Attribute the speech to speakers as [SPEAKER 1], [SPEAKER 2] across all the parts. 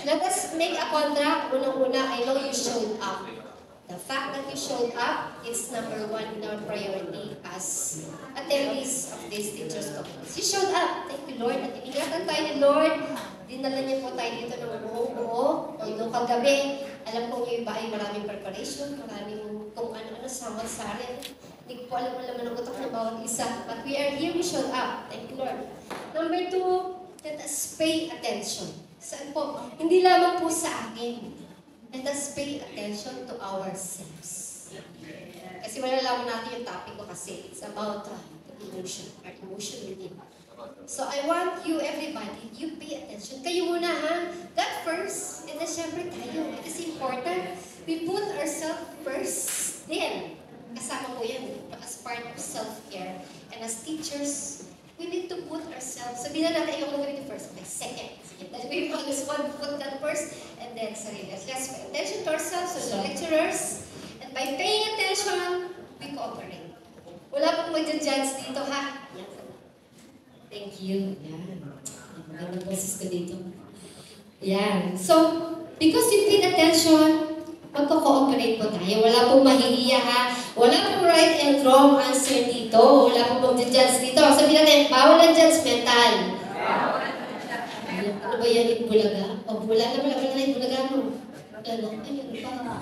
[SPEAKER 1] Let us make a contract. Unang-una, I know you showed up. The fact that you showed up is number one in our priority as attendees of this teachers conference. You showed up. Thank you, Lord. At iningatan tayo ni Lord. Dinala niyo po tayo dito ng buo-buo. Although kagabi, alam ko yung iba ay maraming preparation, maraming kung ano-ano, samot-sarin. Hindi ko po alam ng utak ng bawat isa. But we are here, we showed up. Thank you, Lord. Number two, let us pay attention. Saan po? Hindi lamang po sa akin. Let us pay attention to ourselves. Kasi malalaman natin yung topic ko kasi it's about emotion, our emotion within. So I want you, everybody, you pay attention. Kayo muna ha, God first, and then syempre tayo. It is important. We put ourselves first. Then, kasama po yan as part of self-care. And as teachers, we need to put ourselves, sabihin na natin, ayoko gawin first, okay, second. That we focus one, put that first, and then sarili. Let's pay attention to ourselves, to the lecturers, and by paying attention, we cooperate. Wala pong mag-judge dito, ha? Thank you. Yan. Magandang boses ko dito. Yan. So, because you paid attention, magko-cooperate po tayo. Wala pong mahihiya, ha? Wala pong right and wrong answer dito. Wala pong mag-judge dito. Sabihin natin, bawal ang judgmental. Ano ba yan? Itbulaga? O bulaga na itbulaga mo. Ano? Ayun pa.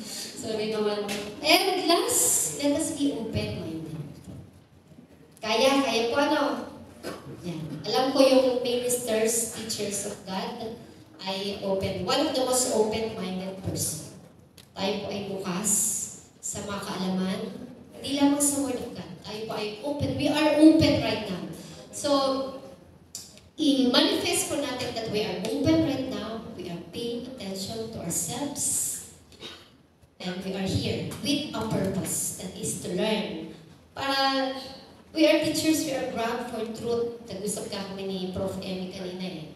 [SPEAKER 1] Sorry naman. And last, let us be open-minded. Kaya po ano? Yan. Alam ko yung ministers, teachers of God, ay open. One of the most open-minded person. Tayo po ay bukas sa mga kaalaman. Hindi lamang sa Word of God. Tayo po ay open. We are open right now. So, i-manifest po natin that we are open right now, we are paying attention to ourselves, and we are here with a purpose, that is to learn. Para we are teachers, we are ground for truth. Nag-usap kami ni Prof. Emmy kanina eh.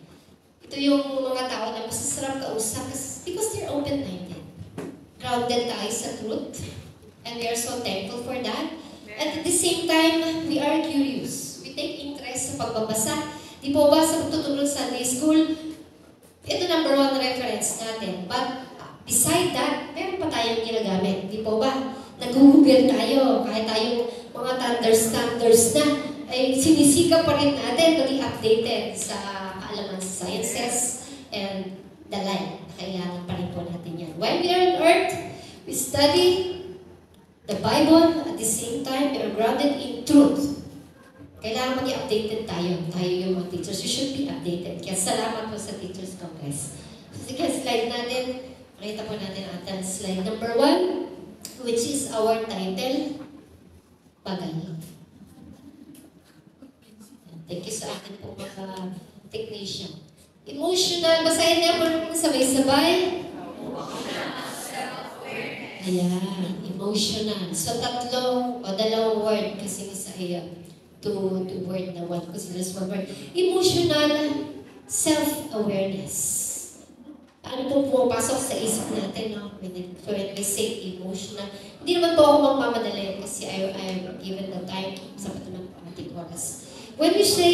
[SPEAKER 1] Ito yung mga tao na masasarap kausap because they're open-minded. Grounded tayo sa truth, and we are so thankful for that. And at the same time, we are curious. We take interest sa pagbabasa. Di po ba sa tutulong Sunday School, ito number one reference natin. But beside that, meron pa tayong ginagamit. Di po ba? Nag-google tayo. Kahit tayong mga thunders na, ay sinisika pa rin natin maging updated sa kaalaman sa sciences and the like. Kailangan pa rin po natin yan. When we are on earth, we study the Bible. At the same time, we are grounded in truth. Kailangan maging updated tayo. Tayo yung mga teachers. You should be updated. Kaya salamat po sa Teachers Congress. Sige, slide natin. Makita po natin ang ating slide number 1, which is our title, Bagal. Thank you sa akin po mga technician. Emotional. Basahin niya po sabay-sabay. Ayan. Emotional. So, tatlong o dalawang word kasi sa iyo. To word na one considers one word. Emotional self-awareness. Ano po pumapasok sa isip natin, no? When we say emotional. Hindi naman po ako magmamadali kasi I'm given the time. Sapat naman po ating oras. When we say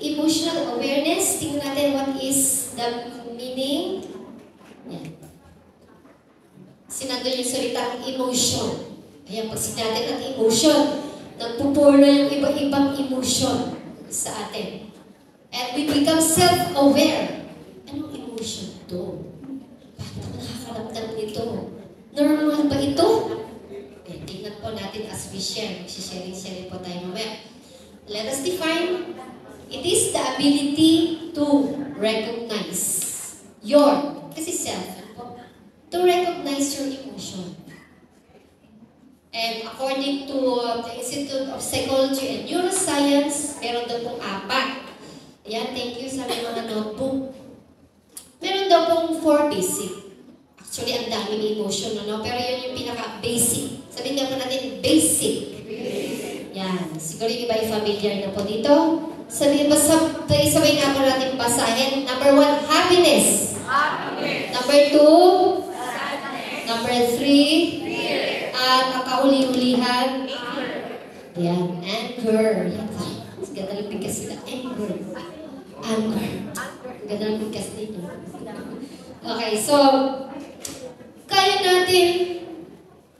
[SPEAKER 1] emotional awareness, tingnan natin what is the meaning. Yan. Sinandun yung salitang emotion. Ayan, pag sinatin ang emotion, nagpupurno yung iba-ibang emotion sa atin. And we become self-aware. Anong emotion to? Bakit ako nakakaramdam nito? Normal ba ito? Okay, tingnan po natin as we share. Sharing po tayo mamaya. Let us define. It is the ability to recognize kasi self, to recognize your emotion. And according to the Institute of Psychology and Neuroscience, meron daw pong 4. Ayan, thank you sa mga notebook. Meron daw pong 4 basic. Actually, ang daming emotion, no? Pero yun yung pinaka-basic. Sabihin nga po natin, basic. Yan. Siguro yung iba yung familiar na po dito. Sabihin ba, sabay nga po natin basahin. Number 1, happiness. Number 2, number 3, at makauli-ulihan. Yan, anger. Yan. Ganda lang bigkas sila. Anger. Ganda ng podcast din. Okay, so, kaya natin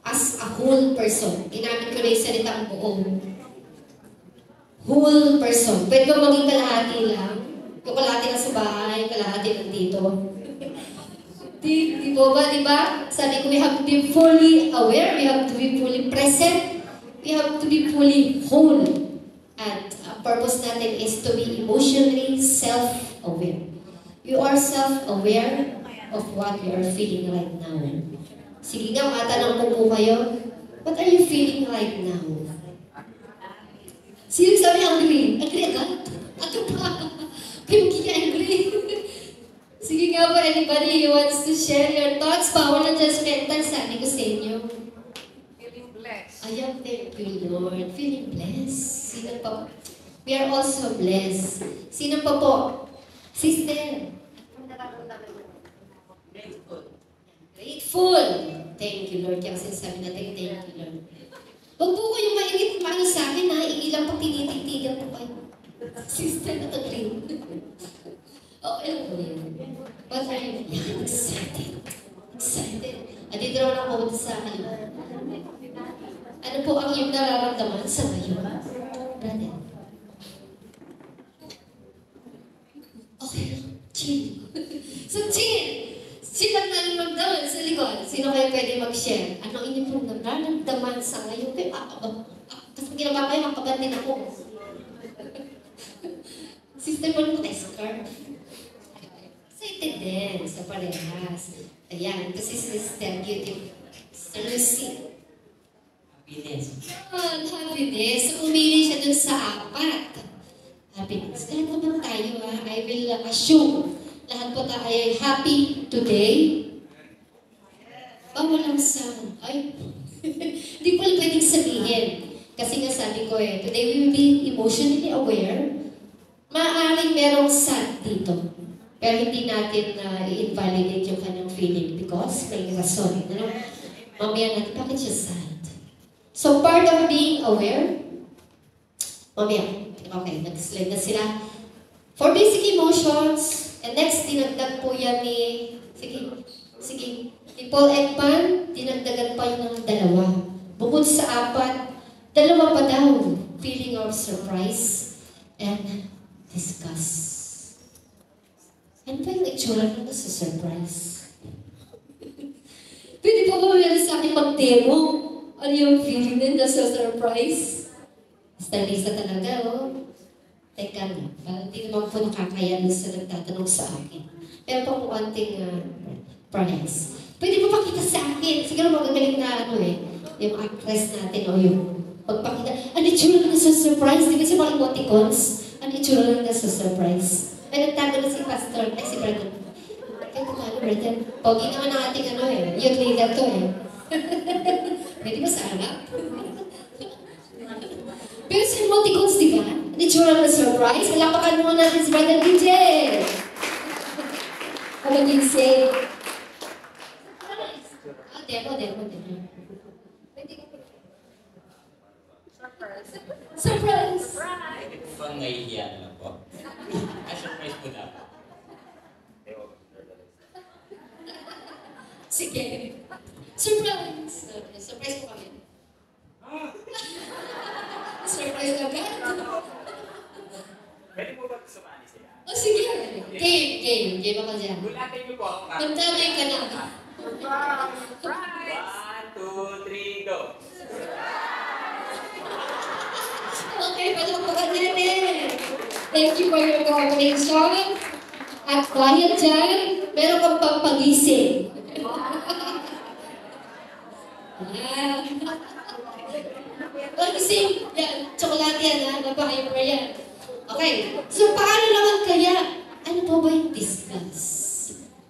[SPEAKER 1] as a whole person. Ginamit ko na yung salitang buong. Whole person. Pwede ba maging kalahati lang? Yung kalahati lang sa bahay, kalahati lang dito. Di ba? Sabi ko, we have to be fully aware, we have to be fully present, we have to be fully whole. And ang purpose natin is to be emotionally self-aware. You are self-aware of what you are feeling right now. Sige nga, matanong ko po kayo, what are you feeling right now? Sino sabi angry? Angry agad? Ato pa? Kayo angry? Sige nga po, anybody who wants to share your thoughts, power ng judgmental, sabi ko sa inyo.
[SPEAKER 2] Feeling blessed.
[SPEAKER 1] Ayan, thank you, Lord. Feeling blessed. Sino pa? We are also blessed. Sino pa po? Sister. Grateful. Thank you, Lord. Kaya sinasabi natin, thank you, Lord. Huwag po kayong mainit paano sa akin, ha? Iilang pag tinititigan po kayo. Sister na to-green. Okay lang po yun. But I'm excited. Excited. Dito naman ako sa ano po ang iyong nararamdaman sa ngayon? Brother. Okay. Chill. So, chill. Chill ang nararamdaman sa likod. Sino kayo pwede mag-share? Ano inyong pong nararamdaman sa ngayon? Kasi ginawa kayo, makabatin ako. Sister mo naman scarf. Excited din sa parehas. Ayan, kasi Sister Beauty. Sister Lucy.
[SPEAKER 3] Happiness.
[SPEAKER 1] Happiness. So, umili siya dun sa apat. Happiness. Lahat naman tayo, I will assume. Lahat po tayo ay happy today. Walang sound. Ay, hindi po pwedeng sabihin. Kasi nga sabi ko today we will be emotionally aware. Maaaring merong sad dito. Pero hindi natin i-invalidate yung kanyang feeling because may rason. Ano? Mamaya natin, bakit siya sad? So part of being aware, mamaya, okay, nag-slide na sila. For basic emotions, and next, dinagdag po yan ni, sige, ni Paul Ekman, dinagdagan pa yung ng dalawa. Bukod sa apat, dalawa pa daw, feeling of surprise and disgust. Ano ba yung itsura nito sa surprise? Pwede po ba meron sa akin mag-demo? Ano yung feeling nito sa surprise? Stylista talaga, oh. Teka na, hindi naman po nakakaya sa nagtatanong sa akin. Pero po konting price. Pwede mo pakita sa akin. Siguro magagaling na yung actress natin o yung pagpakita. Ano itsura nito sa surprise? Di ba si mga emoticons? Ano itsura nito sa surprise? Ay, nagtago na si Pastor, ay si Brother. Ito ka, Brother. Pogi naman ang ating youth leader to Pwede ba sa harap? Pero sa emoticons, di ba? Itsura na surprise. Malapakan mo natin si Brother DJ. Ano din say? Demo. Pwede ka. Surprise!
[SPEAKER 3] Fun nahihiya lang po. Surprise po dapat.
[SPEAKER 1] Sige. Surprise! Surprise po kami. Surprise agad.
[SPEAKER 4] Pwede mo ba sumali sila?
[SPEAKER 1] O sige. Game. Game ako dyan.
[SPEAKER 4] Gulatin niyo po ako.
[SPEAKER 1] Magdamay ka na.
[SPEAKER 4] 1, 2, 3, go!
[SPEAKER 1] Okay, palakpakan natin. Thank you for your cooperation. At dahil dyan, meron kang pampagising. Yan. Pagising. Yan. Tsokolate yan, ha? Napaka-hyper yan. Okay. So, paano naman kaya? Ano po ba yung discuss?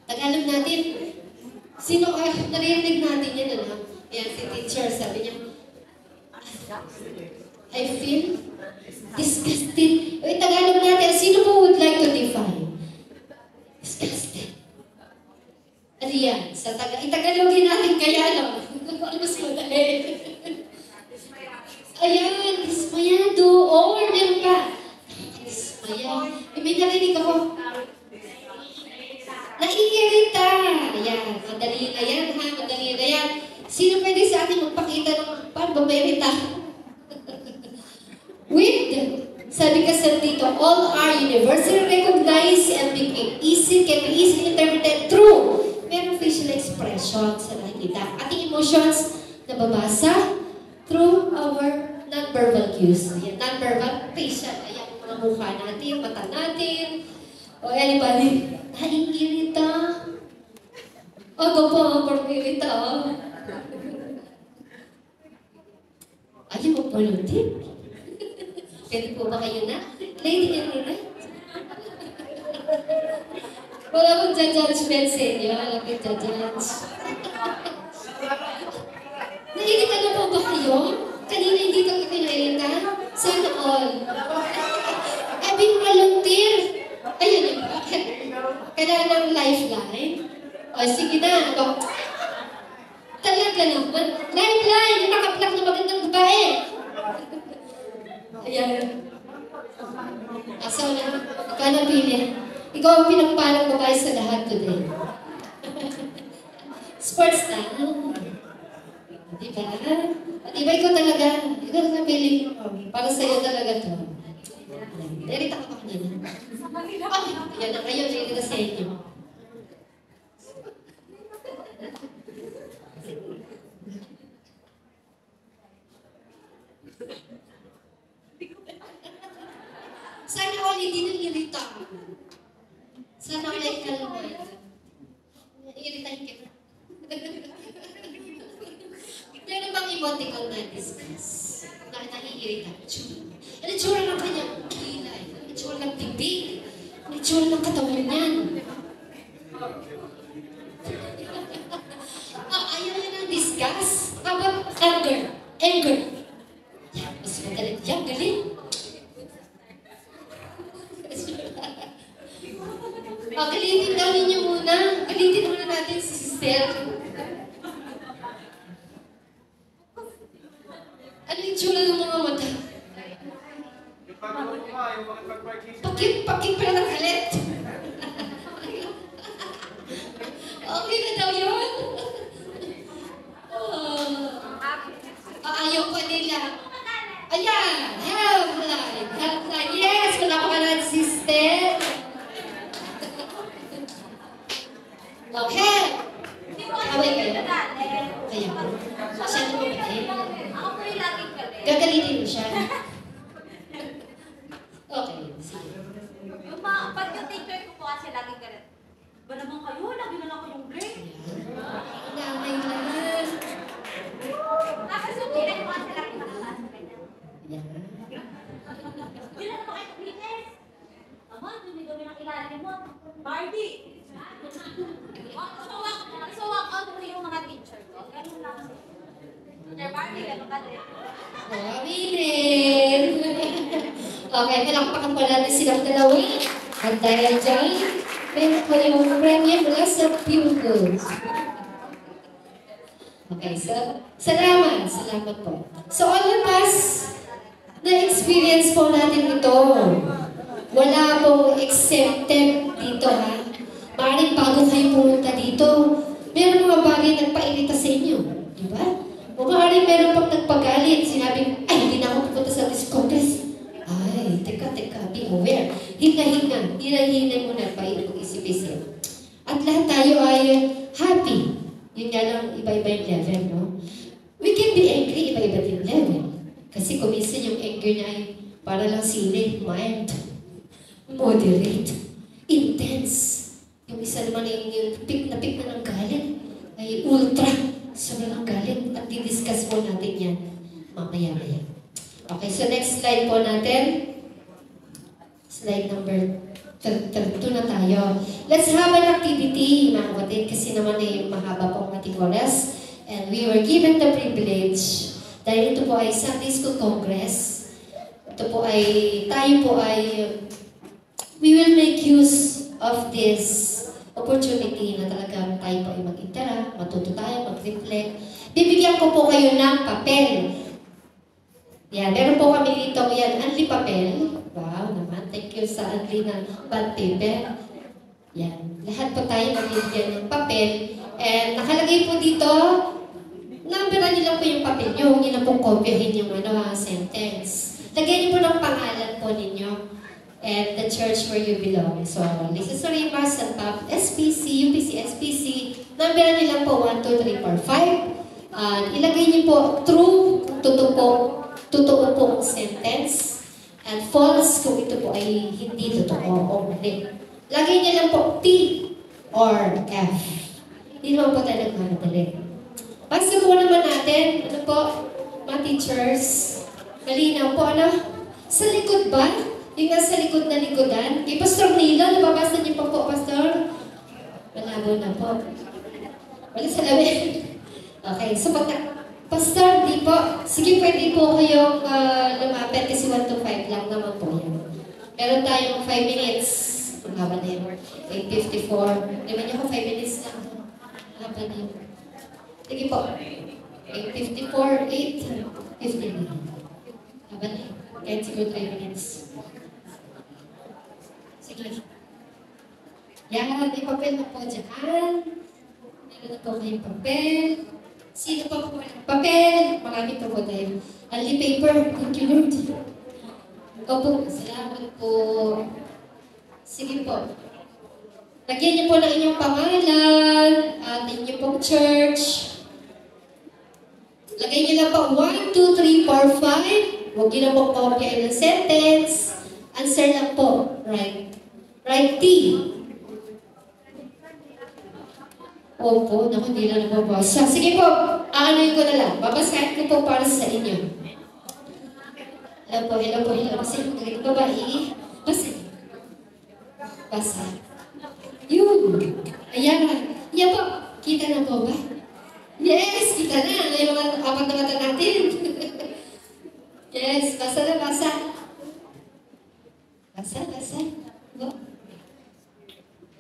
[SPEAKER 1] Tagalog natin. Sino, narinig natin yan, ano? Yan, si teacher, sabi niya, I feel disgusted. Wait, Tagalog natin. Sino po would like to define? Disgusted. Ano yan? Sa Itagalogin natin kaya, no? Mas madali. Ayan, dismayado. Or meron pa. Dismayado. May narinig ako. Ayan, madali na yan ha, madali na yan. Sino pwede sa atin magpakita ng paano ba merita? With, sabi kasi dito, all are universally recognized and can be easily interpreted through merong facial expression sa nakikita. Ating emotions nababasa through our non-verbal cues. Ayan, non-verbal, facial. Ayan, mga mukha natin, mata natin. O, anybody? Naiirita. Ako po, pag-irita. Ayaw mo palutin? Pwede po ba kayo na? Lady and Lady? Wala akong judgment sa inyo. Wala akong judge. Nairita na po ba kayo? Kanina hindi ka nairita? Sana all. Abing maluntir. Ayun yung bakit. Kailangan ng lifeline. O sige na. Ito. Talaga naman. Lifeline! Yung nakaplak na magandang babae. Ayan. So na, ikaw na pili. Ikaw ang pinagpalang babae sa lahat today. Sports na. Diba? Diba ikaw talaga? Ikaw na pili. Para sa'yo talaga to. Narita ka pa kanina. Yan na kayo. Narita sa inyo. Sana all hindi nalilita. Sana all ay kalman. Iritahin kita. Meron bang emoticon na discuss? Na naiirita? Ano itsura ng kanyang kilay? Ano itsura ng bibig? Ano itsura ng katawan niyan? Ayaw niya ng discuss? How about anger? Anger. Yan, mas magaling. Yan, galing. Galitin daw ninyo muna. Galitin muna natin si sister. Ano yung tsura ng mga mata? Pakit pala ng galit. Okay na daw yun. Ayaw pa nila. Ayan! Helpline! Helpline! Yes! Wala pa ka na sister. Okay. Away kayo. Ayan. Siya na mabait.
[SPEAKER 5] Ako po yung laging galit.
[SPEAKER 1] Gagalitin mo siya. Okay. Sige.
[SPEAKER 5] Pag yung teacher ko po kasi laging galit. Ba naman kayo? Lagi na lang kayong break.
[SPEAKER 1] Nanay lang.
[SPEAKER 5] Tapos yung teacher ko kasi laging nakataas sa kanya.
[SPEAKER 1] Ayan.
[SPEAKER 5] Yun na naman kayo teachers. Ama, dumidumi ng ilalim mo. Barbie! So walk out mo yung mga teacher ko. Ganun lang kasi. Teacher Barbie, ganun ka din.
[SPEAKER 1] Aminin! Okay, palakpakan pa natin silang dalawa. At dahil dyan, meron ko yung premium mula sa Pupils. Okay, so, salamat. Salamat po. So, all of us, na-experience po natin ito. Wala pong exempted dito, ha? Maaaring bago kayo pumunta dito, meron mga bagay nagpairita sa inyo. Di ba? O maaaring meron pang nagpagalit. Sinabi, ay, hindi na ako pupunta sa this congress. Ay, teka, be aware. Hinga-hinga. Hinahinay mo na pa yung isip-isip. At lahat tayo ay happy. Yun nga lang, iba-iba yung level, no? We can be angry, iba-iba din level. Kasi kung minsan yung anger niya ay para lang sili, mild, moderate, intense. Yung isa naman yung pik na ng galit ay ultra, sobrang galit. At didiscuss po natin yan mamaya-maya. Okay, so next slide po natin. Slide number 2 na tayo. Let's have an activity, mga kapatid, kasi naman ay mahaba po ang ating oras. And we were given the privilege, dahil ito po ay Sunday School Congress. Ito po ay, tayo po ay, we will make use of this opportunity na talagang tayo po ay mag-interact, matuto tayo, mag-reflect. Bibigyan ko po kayo ng papel. Yan, meron po kami dito, yan, Anli papel. Wow naman, thank you sa Anli ng bond paper. Yan. Lahat po tayo mabibigyan ng papel. And nakalagay po dito, numberan niyo lang po yung papel niyo. Huwag niyo na pong kopyahin yung sentence. Lagyan niyo po ng pangalan po ninyo and the church where you belong. So, Lisa Sorimas, Santa SPC, UPC, SPC. Numberan niyo lang po 1, 2, 3, 4, 5. Ilagay niyo po true, totoo po ang sentence. And false kung ito po ay hindi totoo o mali. Lagay niyo lang po T or F. Hindi naman po tayo nagmamadali. Basta po naman natin, ano po, mga teachers, malinaw po, ano? Sa likod ba? Yung nasa likod na likodan? Kay Pastor Nilo, nababasa niyo pa po, Pastor? Malabo na po. Wala sa lamin. Okay, so Pastor, di po. Sige, pwede po kayong lumapit kasi 1 to 5 lang naman po yan. Meron tayong 5 minutes. Ang haba na yun. 8:54. Di ba niyo ko 5 minutes lang? Ang haba na yun. Sige po. 8:54, 8:59. Haba na yun. Kahit siguro 3 minutes. Sige. Yan, may papel na po dyan. Meron na po kayong papel. Sino pa po walang papel? Marami pa po tayo. Only paper. Thank you, Lord. Opo, salamat po. Sige po. Lagyan niyo po ng inyong pangalan at inyong pong church. Lagay niyo lang po 1, 2, 3, 4, 5. Huwag niyo na po kopyahin ng sentence. Answer lang po. Right. Right T. Opo, naku, hindi na nababasa. Sige po, aanoyin ko na lang. Babasahin ko po para sa inyo. Hello po, hello po, hello. Kasi magaling babae. Basa. Basa. Yun. Ayan. Yan po. Kita na po ba? Yes, kita na. Ano yung mga apat na mata natin? Yes, basa na, basa. Basa, basa.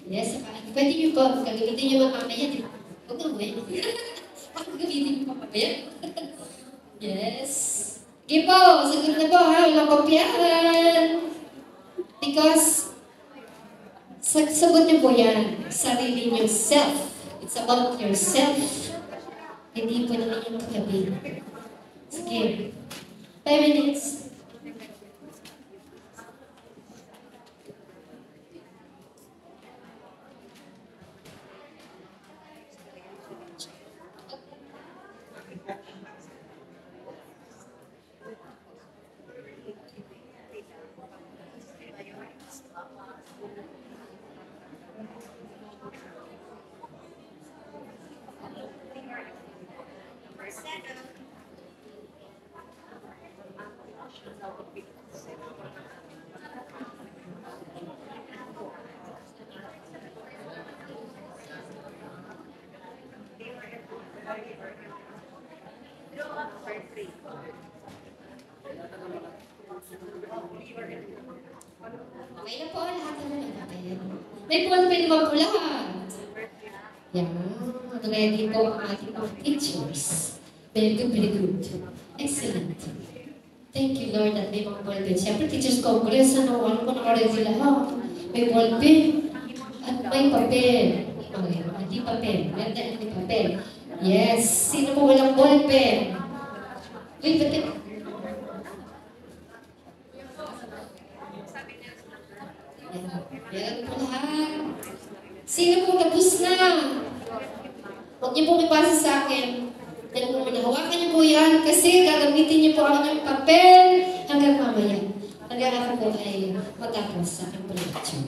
[SPEAKER 1] Yes, pwede nyo po. Gagamitin nyo mamaya. Huwag na mo Huwag gagamitin nyo mamaya. Yes. Okay po, sagot na po ha. Walang kopyahan. Because, sagot niyo po yan. Sarili niyo self. It's about yourself. Hindi po naman yung kagabi. Sige. 5 minutes. Okay na po, lahat na naman. May ballpen naman po lahat. Yan. Ready po ang ating mga teachers. Very good, very good. Excellent. Thank you, Lord, at may mga ballpen. Siyempre, Teachers Congress, ano ko naka-ready lahat. May ballpen at may papel. Hindi papel. Ganda at may papel. Yes. Sino po walang ballpen? Wait, ba't yan po lahat. Sino po tapos na? Huwag niyo pong ipasa sa akin. Dahil kung nahawakan niyo po yan, kasi gagamitin niyo po ang inyong papel hanggang mamaya. Hanggang ako po ay matapos sa aking production.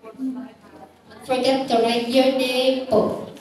[SPEAKER 1] Don't forget to write your name po.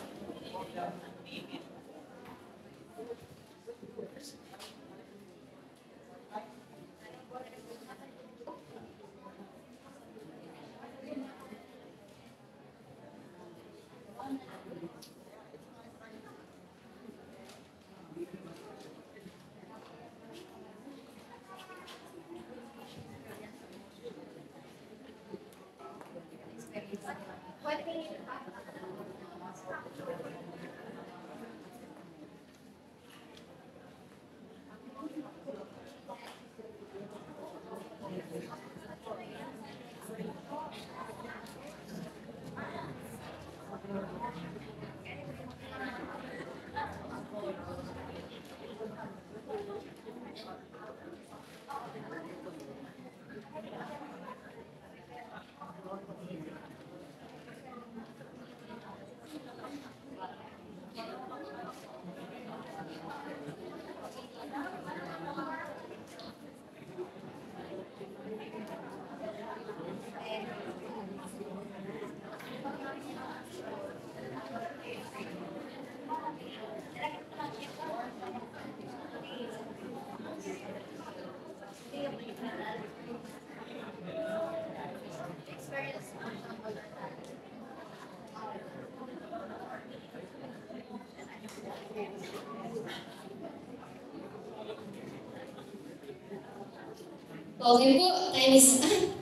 [SPEAKER 1] Okay po, time is up.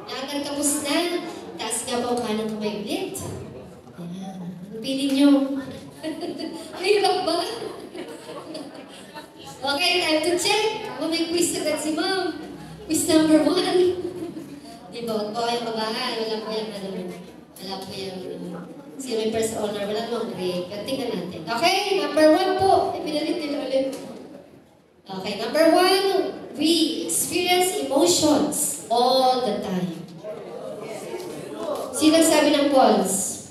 [SPEAKER 1] Nakatapos na. Taas nga po ang kanang kamay ulit. Ayan. Ano pili nyo? Mahirap ba? Okay, time to check. May quiz agad si ma'am. Quiz number 1. Di ba? Huwag po kayong kabahan. Wala po yung ano. Wala po yung sino yung first honor. Wala namang grade. Pero tingnan natin. Okay, number 1 po. Pinalit nila ulit. Okay, number 1. We experience emotions all the time. Sino sabi ng false?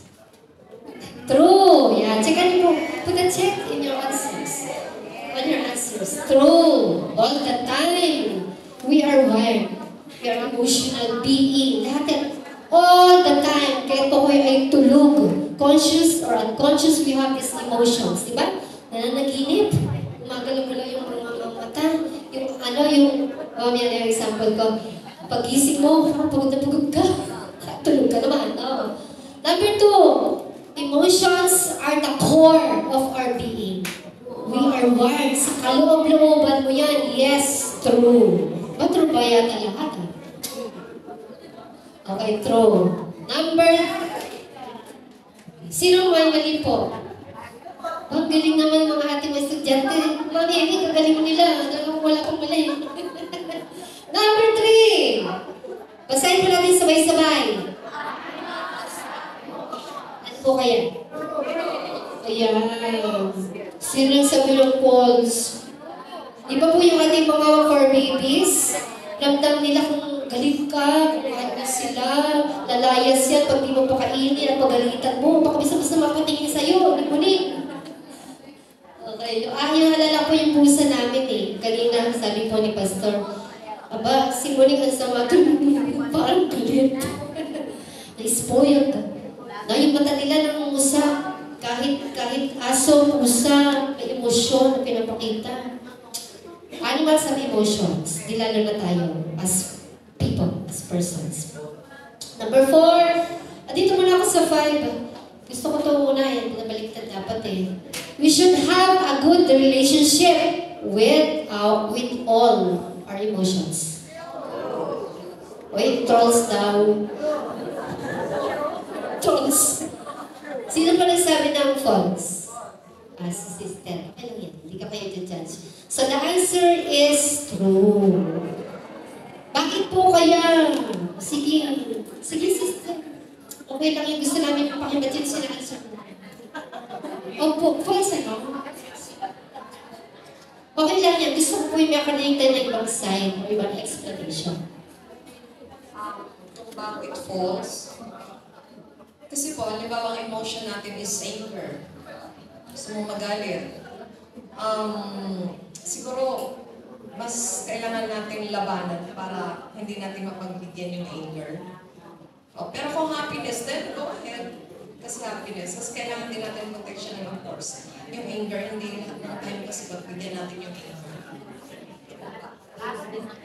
[SPEAKER 1] True. Yeah, checkan niyo po. Put a check in your answers. On your answers. True. All the time. We are wired. We are emotional being. Lahat all the time. Kahit po kayo ay tulog. Conscious or unconscious, we have these emotions. Diba? Nananaginip. Umagalaw-galaw yung mga mata. Yung yan yung example ko. Pag-isip mo, pagod na pagod ka. Tulog ka naman. Oh. Number 2, emotions are the core of our being. We are wired. Sa kaloob-looban mo yan. Yes, true. Ba true ba yata lahat? Okay, true. Number, sino may mali po? Ang galing naman ng mga ating mga estudyante. Mami, Amy, kagaling mo nila. Talagang wala pang mali. Number 3. Basahin po natin sabay-sabay. Ano po kaya? Ayan. Sino ang sabi ng calls? Di ba po yung ating mga for babies? Ramdam nila kung galit ka, kung ano sila, lalayas yan pag di mo pakainin at pagalitan mo. Baka bisa-bisa mapatingin sa'yo. Nagmunin. Okay. Yung halala po yung pusa namin eh. Kanina sabi po ni Pastor, aba, si Monique ang sama, parang galit. Na-spoiled. Na yung mata nila ng musa, kahit aso, pusa, may emosyon na pinapakita. Animals have emotions. Di lalo na tayo as people, as persons. Number 4, dito muna ako sa 5. Gusto ko ito unahin, pinabaliktad dapat eh. We should have a good relationship with all our emotions. Wait, trolls daw. Trolls. Sino pa nagsabi ng false? Si sister. Okay lang yan. Hindi ka kayo judge. So the answer is true. Bakit po kaya? Sige. Sige, sister. Okay lang yung gusto namin pakibat yun sina-answer mo. Opo, false ano? Okay lang yan. Gusto ko po yung makalimutan ng ibang side o ibang explanation.
[SPEAKER 2] Kung bakit false? Kasi po, halimbawa ang emotion natin is anger. Gusto mo magalit. Siguro, mas kailangan natin labanan para hindi natin mapagbigyan yung anger. Pero kung happiness, then go ahead. Kasi happiness. Kasi kailangan din natin protection ng of course. Yung anger, hindi lahat ng time kasi pagbigyan natin yung anger.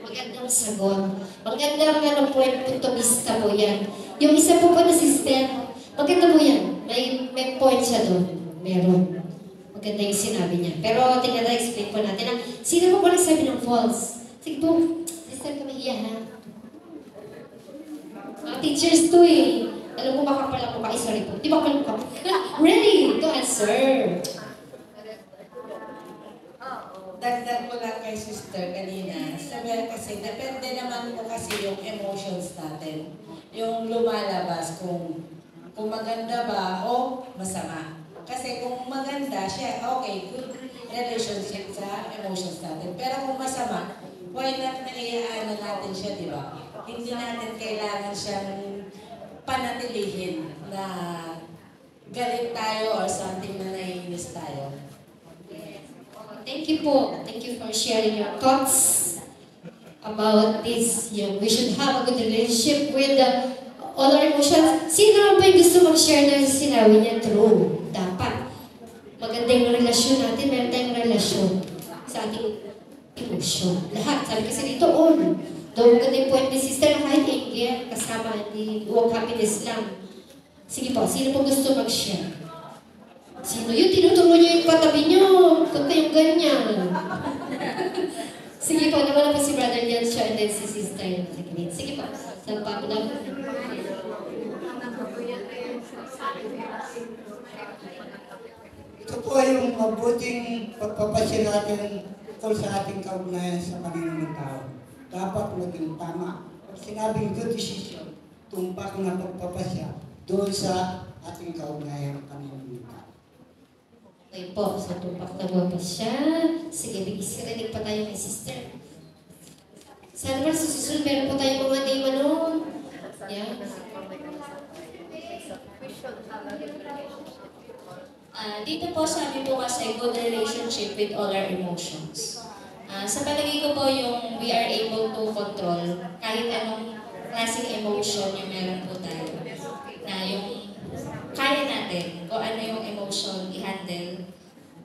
[SPEAKER 1] Magandang sagot. Magandang punto vista po yan. Yung isa po na sister, maganda po yan. May point siya doon. Meron. Maganda yung sinabi niya. Pero tingnan na, explain po natin. Sino po nagsabi ng false? Sige po, sister kami iya ha. Mga teachers to eh. Alam mo baka pala mo sorry po. Di ba pala mo ready to answer.
[SPEAKER 6] Dagdag ko lang kay sister kanina. Sabi kasi, depende naman po kasi yung emotions natin. Yung lumalabas kung kung maganda ba o masama. Kasi kung maganda siya, okay, good relationship sa emotions natin. Pero kung masama, why not naiaan natin siya, di ba? Hindi natin kailangan siyang panatilihin na galit tayo or something na naiinis tayo.
[SPEAKER 1] Thank you po. Thank you for sharing your thoughts about this. We should have a good relationship with all our emotions. Sino naman ba yung gusto mag-share na sinabi niya? True. Dapat. Maganda yung relasyon natin. Meron tayong relasyon sa ating emotion. Lahat. Sabi kasi dito, all. Though maganda yung point ni sister na kahit anger, kasama, hindi walk happiness lang. Sige po, sino po gusto mag-share? Sino yun? Tinuturo niyo yung katabi niyo. Huwag kayong ganyan. Sige po, naman po si Brother Jan siya and then si Sister. Sige po, sagpa ko lang.
[SPEAKER 7] Ito po yung mabuting pagpapasya natin tungkol sa ating kaugnayan sa Panginoon ng tao. Dapat maging tama. Pag sinabing good decision, tumpak na pagpapasya doon sa ating kaugnayan ng Panginoon ng tao.
[SPEAKER 1] Okay po, so tumpak na ba siya? Sige, bigis-rinig pa tayo kay Sister. Sana ba sa susunod, meron po tayong mga name ano? Yeah.
[SPEAKER 8] Dito po sabi po kasi good relationship with all our emotions. Sa palagay ko po yung we are able to control kahit anong klaseng emotion yung meron po tayo. Na yung kaya natin kung ano yung emotion i-handle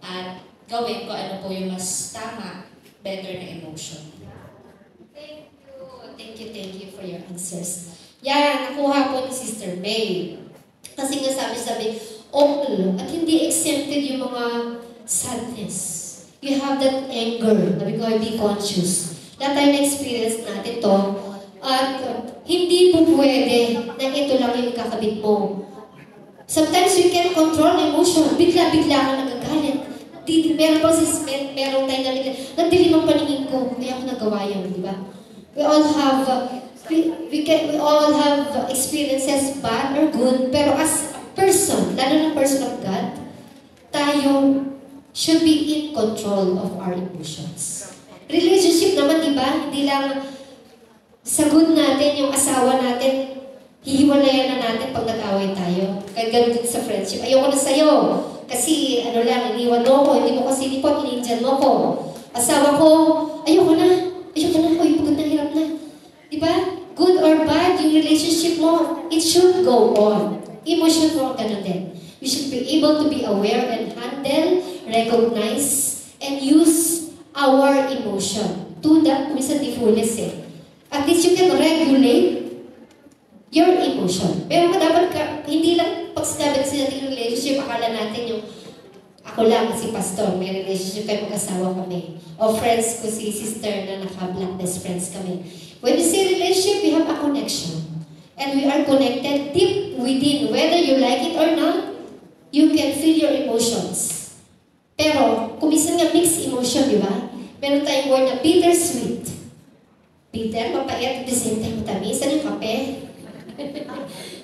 [SPEAKER 8] at gawin kung ano po yung mas tama, better na emotion.
[SPEAKER 1] Thank you for your answers. Yan, nakuha po ni Sister May. Kasi nga sabi, all, at hindi exempted yung mga sadness. You have that anger, sabi ko, be conscious. Lahat tayo na-experience natin to. At hindi po pwede na ito lang yung kakabit mo. Sometimes you can't control emotion. Bigla-bigla ka nagagalit. Meron tayo naligalit. Nagdilim ang paningin ko. Kaya ako nagawa yun, di ba? We all have experiences, bad or good. Pero as a person, lalo na person of God, tayo should be in control of our emotions. Relationship naman, di ba? Hindi lang sagot natin yung asawa natin, hihiwalayan na natin pag nag-away tayo. Kaya ganun din sa friendship. Ayoko na sa'yo. Kasi iniwan mo ko, hindi mo ko sinipot, ininjan mo ko. Asawa ko, ayoko na. Uy, pagod na, hirap na. Diba? Good or bad, yung relationship mo, it should go on. Emotion mo, ganun din. We should be able to be aware and handle, recognize, and use our emotion to the fullest eh. At least you can regulate your emotion. Pero dapat hindi lang pag sinabi kasi natin yung relationship, akala natin yung ako lang si pastor, may relationship kayo mag-asawa kami. O friends ko si sister na naka-black best friends kami. When we say relationship, we have a connection. And we are connected deep within. Whether you like it or not, you can feel your emotions. Pero, kung minsan nga mixed emotion, di ba? Meron tayong word na bittersweet. Bitter, mapait, at the same time matamis. Ano yung kape?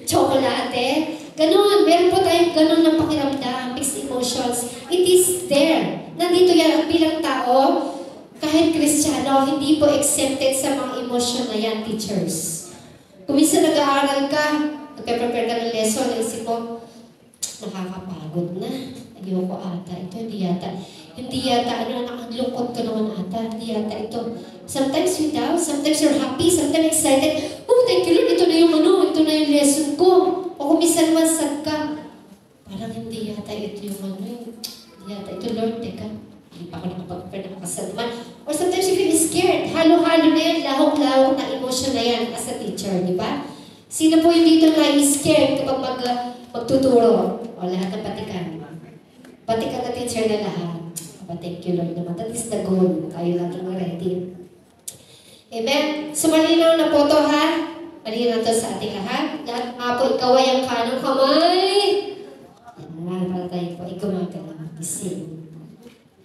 [SPEAKER 1] Chocolate. Ganon. Meron po tayong ganon ng pakiramdam, mixed emotions. It is there. Nandito yan ang bilang tao, kahit Kristiyano, hindi po exempted sa mga emosyon na yan, teachers. Kung minsan nag-aaral ka, nagpe-prepare ka ng lesson, naisip mo, nakakapagod na. Ayoko ata. Ito, hindi yata, nakalungkot ka naman ata. Hindi yata ito. Sometimes you doubt, sometimes you're happy, sometimes excited. Oh, thank you Lord, ito na yung lesson ko. O kung minsan naman sad ka, parang hindi yata ito yung hindi yata ito Lord, teka. Hindi pa ako nakapag-prepare na makasal naman. Or sometimes you feel scared. Halo-halo na yan, lahok-lahok na emotion na yan as a teacher, di ba? Sino po yung dito na scared kapag magtuturo? O lahat ng patikan. Patikan na teacher na lahat. Thank you Lord naman. That is the goal. Tayo laging ready. Amen? So malinaw na po to ha? Malinaw to sa ating lahat. Lahat nga po ikaway ang kanang kamay. Yan, para tayo po ikumagal. Gising.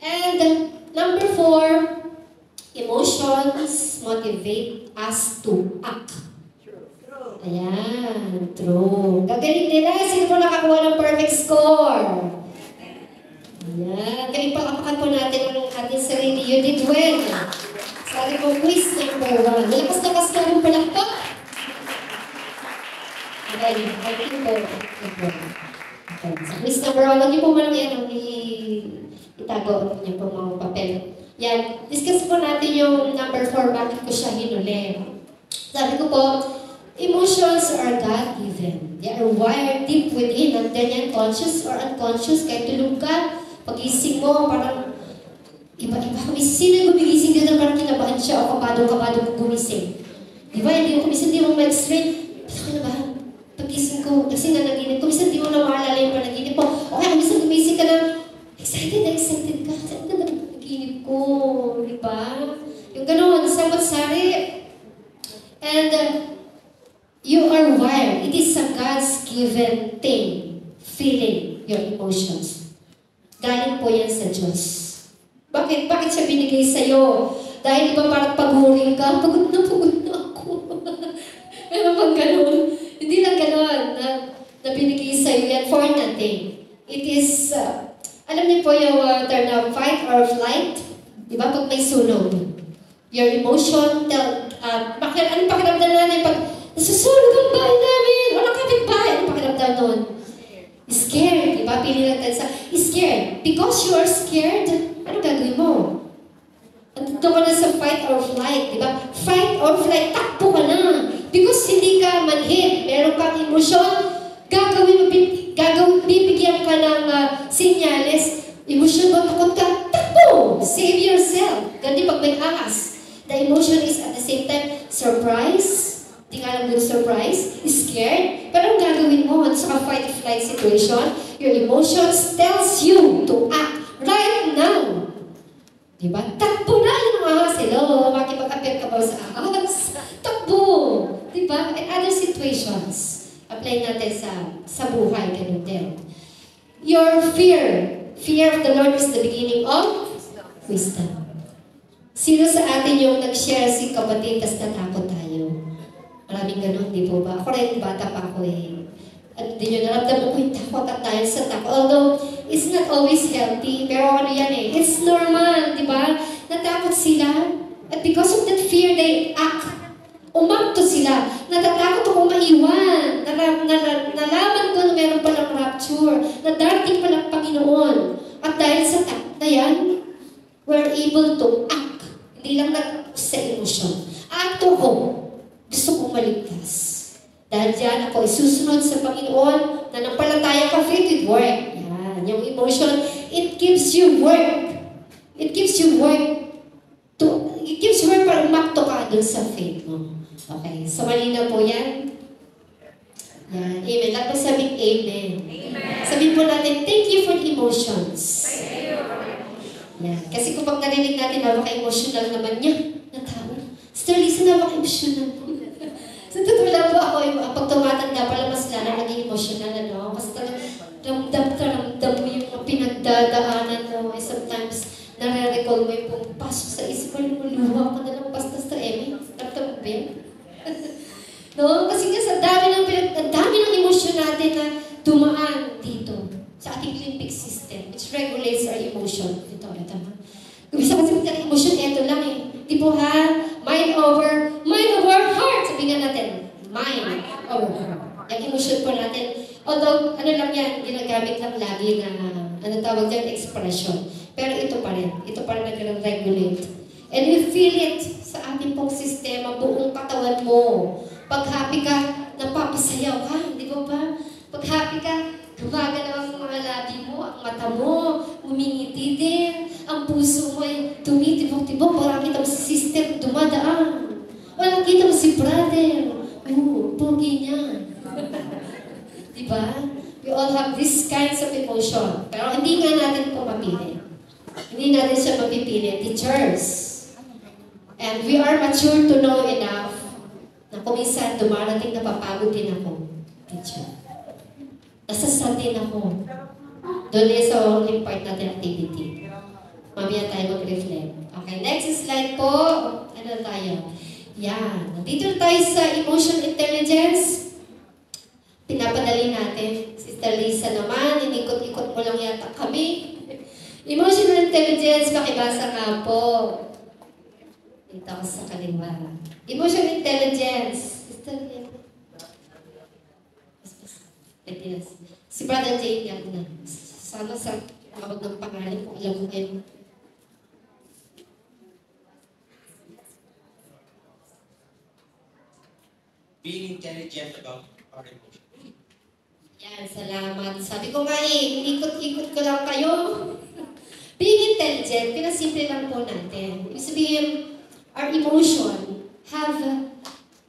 [SPEAKER 1] And number 4, emotions motivate us to act. Ayan. True. Gagaling nila. Sino po nakakuha ng perfect score? Ayan. Kaya palakapan po natin ang ating sarili. You did well. Sabi po, quiz number 1. Lakas-lakas ka rin palakpak. Okay. Okay po. Okay. Sa quiz number 1, huwag niyo po malang yan itago niyo po mga papel. Yan. Discuss po natin yung number 4. Bakit ko siya hinuli? Sabi ko po, emotions are God-given. They are wired deep within. Nandiyan yan, conscious or unconscious. Kahit tulog ka, pag-ising mo, parang iba-iba. Sino yung gumigising dito parang kinabahan siya o kapado gumising. Di ba? Hindi mo kumisan, di mo ma-explain. Basta kinabahan. Pag-ising ko, kasi nanaginip ko. Kumisan, di mo na maalala yung panaginip mo. O kaya kumisan, gumising ka na, excited ka. Saan na nanaginip ko? Di ba? Yung ganun, samot-sari. And you are wired. It is a God's given thing. Feeling your emotions. Galing po yan sa Diyos. Bakit? Bakit siya binigay sa'yo? Dahil ba parang paghuring ka? Pagod na ako. Meron bang ganun? Hindi lang ganun na binigay sa'yo yan for nothing. It is, alam niyo po yung term na fight or flight? Di ba? Pag may sunog. Your emotion, anong pakiramdam natin pag nasusunog ang bahay namin? Walang kapitbahay. Anong pakiramdam nun? Scared. Diba? Pili lang tayo sa scared. Because you are scared, ano gagawin mo? Andito ka na sa fight or flight. Diba? Fight or flight, takbo ka na. Because hindi ka manhid. Meron kang emosyon, bibigyan ka ng sinyales. Emosyon mo, takot ka, takbo! Save yourself. Ganun pag may ahas. The emotion is at the same time surprise. Di nga alam yung surprise. Scared. Pero ang gagawin mo sa fight-flight situation, your emotions tells you to act right now. Diba? Takbo na yung ahas. Hello, makipag-appear ka ba sa ahas? Takbo. Diba? And other situations. Apply natin sa buhay. Ganun din. Your fear. Fear of the Lord is the beginning of wisdom. Sino sa atin yung nag-share si kapatid tas natakot tayo? Maraming ganun, di po ba? Ako rin, bata pa ako eh. At di nyo naramdaman ko yung takot at dahil sa takot. Although, it's not always healthy. Pero ano yan eh, it's normal, di ba? Natakot sila. At because of that fear, they act. Umakto sila. Natatakot akong maiwan. Nalaman ko na meron palang rapture. Na darating palang Panginoon. At dahil sa takot na yan, we're able to act. Hindi lang sa emosyon. Akto ko. Gusto kong maligtas. Dahil dyan ako isusunod sa Panginoon. Nanampalataya ka faith with work. Yan. Yung emotion, it gives you work. It gives you work. It gives you work para umakto ka dun sa faith mo. Okay. So malinaw po yan. Yan. Amen. Lahat po sabihin amen. Amen. Sabihin po natin, thank you for the emotions. Thank you. Yan. Kasi kung pag narinig natin, napaka-emotional naman niya na tao. Sister Lisa, napaka-emotional po. So, totoo lang po ako, pag tumatanda pala, mas lalo naging emotional, ano? Kasi ramdam mo yung pinagdadaanan mo. Sometimes, nare-recall mo yung pumapasok sa isip mo, lumuluha ka na lang basta sa Emmy. Ramdam mo ba yan? No? Kasi nga, sa dami ng emosyon natin na dumaan dito sa ating limbic system, which regulates our emotion. Ito. Kung isa kasi ng emotion, ito lang eh. Di po ha? Mind over heart. Sabi nga natin, mind over heart. Yung emotion po natin, although, ano lang yan, ginagamit lang lagi na, ano tawag dyan, expression. Pero ito pa rin nag-regulate. And we feel it sa ating pong sistema, buong katawan mo. Pag happy ka, napapasayaw ka, di ba ba? Pag happy ka, gumagalaw ang mga labi mo, ang mata mo, umingiti din, ang puso mo ay tumitibok-tibok, parang kita mo si sister dumadaan. Walang kita mo si brother. Pogi niya. Diba? We all have these kinds of emotion. Pero hindi nga natin po mapili. Hindi natin siya mapipili. Teachers. And we are mature to know enough na kung minsan dumarating na papagod din ako. Teacher. Nasasad din ako. Doon sa only part natin activity. Mamaya tayo mag-reflect. Okay, next slide po. Ano tayo? Yan. Nandito tayo sa emotion intelligence. Pinapadali natin. Sister Lisa naman, inikot-ikot mo lang yata kami. Emotional intelligence, pakibasa nga po. Dito ako sa kaliwa. Emotional intelligence. Sister Lisa. Si Brother Jay yan na. Sana sa tawag ng pangalan kung alam mo kayo.
[SPEAKER 3] Being intelligent about our emotions.
[SPEAKER 1] Yan, salamat. Sabi ko nga ikot-ikot ko lang kayo. Being intelligent, pinasimple lang po natin. Ibig sabihin, our emotion have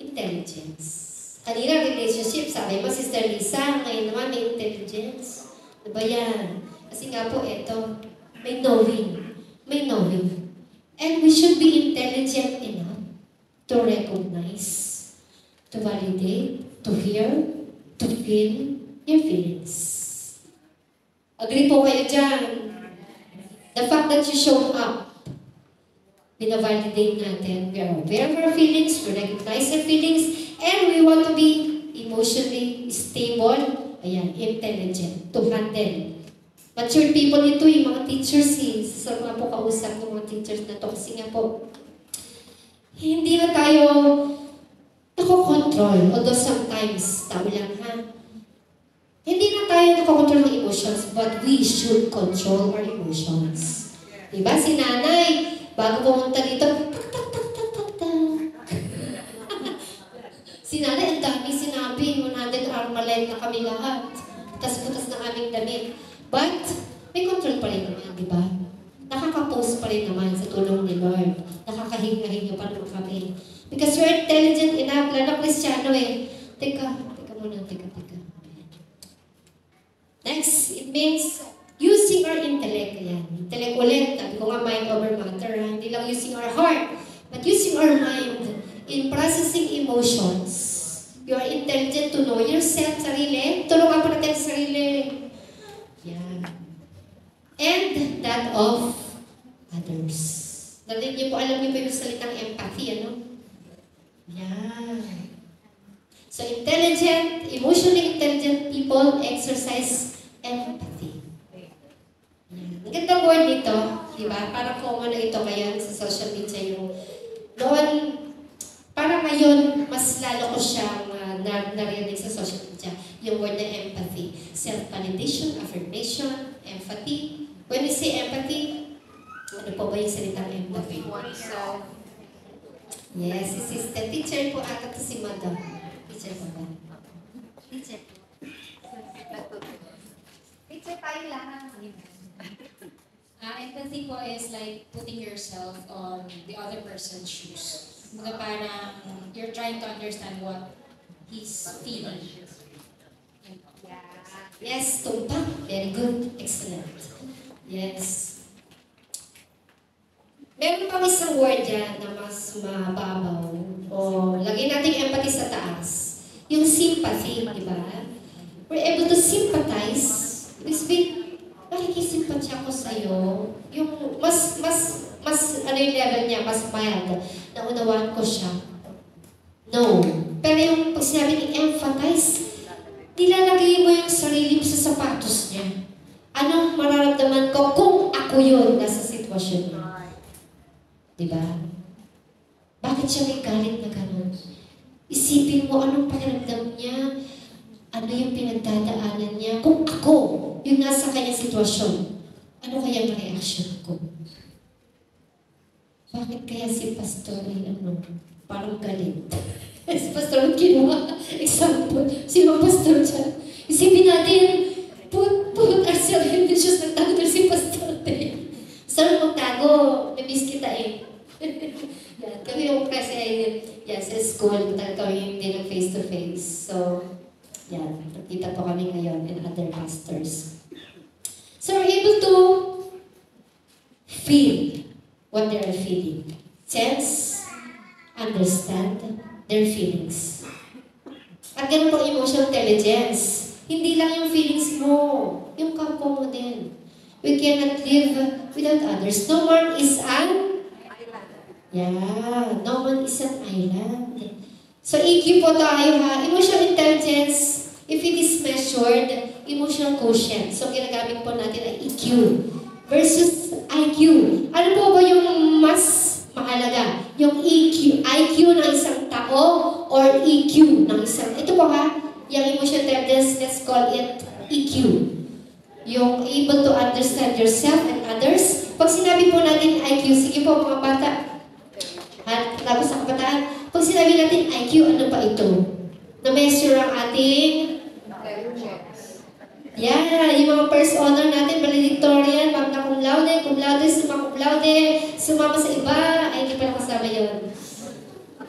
[SPEAKER 1] intelligence. Kanina, relationship, sabi mo, Sister Lisa, ngayon naman may intelligence. Diba yan? Kasi nga po, eto, may knowing. May knowing. And we should be intelligent enough to recognize, to validate, to hear, to feel your feelings. Agree po kayo dyan? The fact that you showed up, binavalidate natin. We are aware of our feelings, we recognize our feelings, and we want to be emotionally stable, ayan, intelligent, to handle. Mature people ito, yung mga teachers, sa mga po kausap ng mga teachers na to, kasi nga po, hindi na tayo nakokontrol, although sometimes, tao lang ha, hindi na tayo nakokontrol ng emotions, but we should control our emotions. Diba? Si nanay, bago pumunta dito, si nanay, ang dami sinabi, 100 armalite na kami lahat. Butas-butas na aming damit. But, may control pa rin naman, di ba? Nakaka-post pa rin naman sa tulong ni Lord. Nakakahinga-hinga pa naman kami. Because we're intelligent enough, lalo Kristiyano eh. Teka muna. Next, it means using our intellect. Ayan. Intellect ulit. Sabi ko nga, mind over matter. Hindi lang using our heart, but using our mind in processing emotions. You are intelligent to know yourself, sarili. Tulungan pa natin sa sarili. Yeah. And that of others. Dahil niyo po, alam niyo po yung salitang empathy, ano? Yeah. So, intelligent, emotionally intelligent people exercise empathy. Yeah. Ang gandang word dito, di ba? Parang common na ito ngayon sa social media yung noon, parang ngayon, mas lalo ko siyang narinig sa social media, yung word na empathy. Self-validation, affirmation, empathy. When we say empathy, ano po ba yung salitang empathy? Yes, si sister. Teacher po ata to si Madam. Teacher po ba? Teacher. Teacher tayo lahat.
[SPEAKER 8] Empathy po is like putting yourself on the other person's shoes. Mga parang you're trying to understand what he's feeling.
[SPEAKER 1] Yes, tumpak. Very good. Excellent. Yes. Meron pang isang word dyan na mas mababaw. O lagay natin empathy sa taas. Yung sympathy, di ba? We're able to sympathize. This bit, nakikisimpatya ko sa'yo. Yung mas ano yung level niya, mas mild. Naunawaan ko siya. No. Pero yung pag sinabi ni empathize, nilalagay mo yung sarili mo sa sapatos niya. Anong mararamdaman ko kung ako yun nasa sitwasyon niya? Diba? Bakit siya may galit na gano'n? Isipin mo anong pakiramdam niya, ano yung pinagdadaanan niya. Kung ako, yung nasa kanyang sitwasyon, ano kaya ang reaction ko? Bakit kaya si Pastor ay parang galit? Si Pastor ang ginawa. Example, sino Pastor dyan? Isipin natin, put ourselves in the shoes ng tago si Pastor din. Saan magtago? Na-miss kita eh. Yan. Kami yung kasi sa school, kami hindi ng face-to-face. So, yan. Nakita po kami ngayon and other pastors. So, we're able to feel what they are feeling. Sense, understand their feelings. At ganun po emotional intelligence. Hindi lang yung feelings mo, yung kapwa mo din. We cannot live without others. No one is an no one is an island. So, EQ po tayo ha. Emotional intelligence, If it is measured, emotional quotient, so ginagamit po natin ay EQ versus IQ. Ano po ba yung mas mahalaga? Yung IQ ng isang tao or EQ ng isang, ito po ha, yung emotional intelligence, let's call it EQ. Yung able to understand yourself and others. Pag sinabi po natin IQ, sige po mga bata, at tapos sa kabataan, pag sinabi natin IQ, ano pa ito? Na-measure ang ating yung mga first honor natin, valedictorian, magna cum laude, summa cum laude, sumama sa iba, ay hindi pala kasama yun.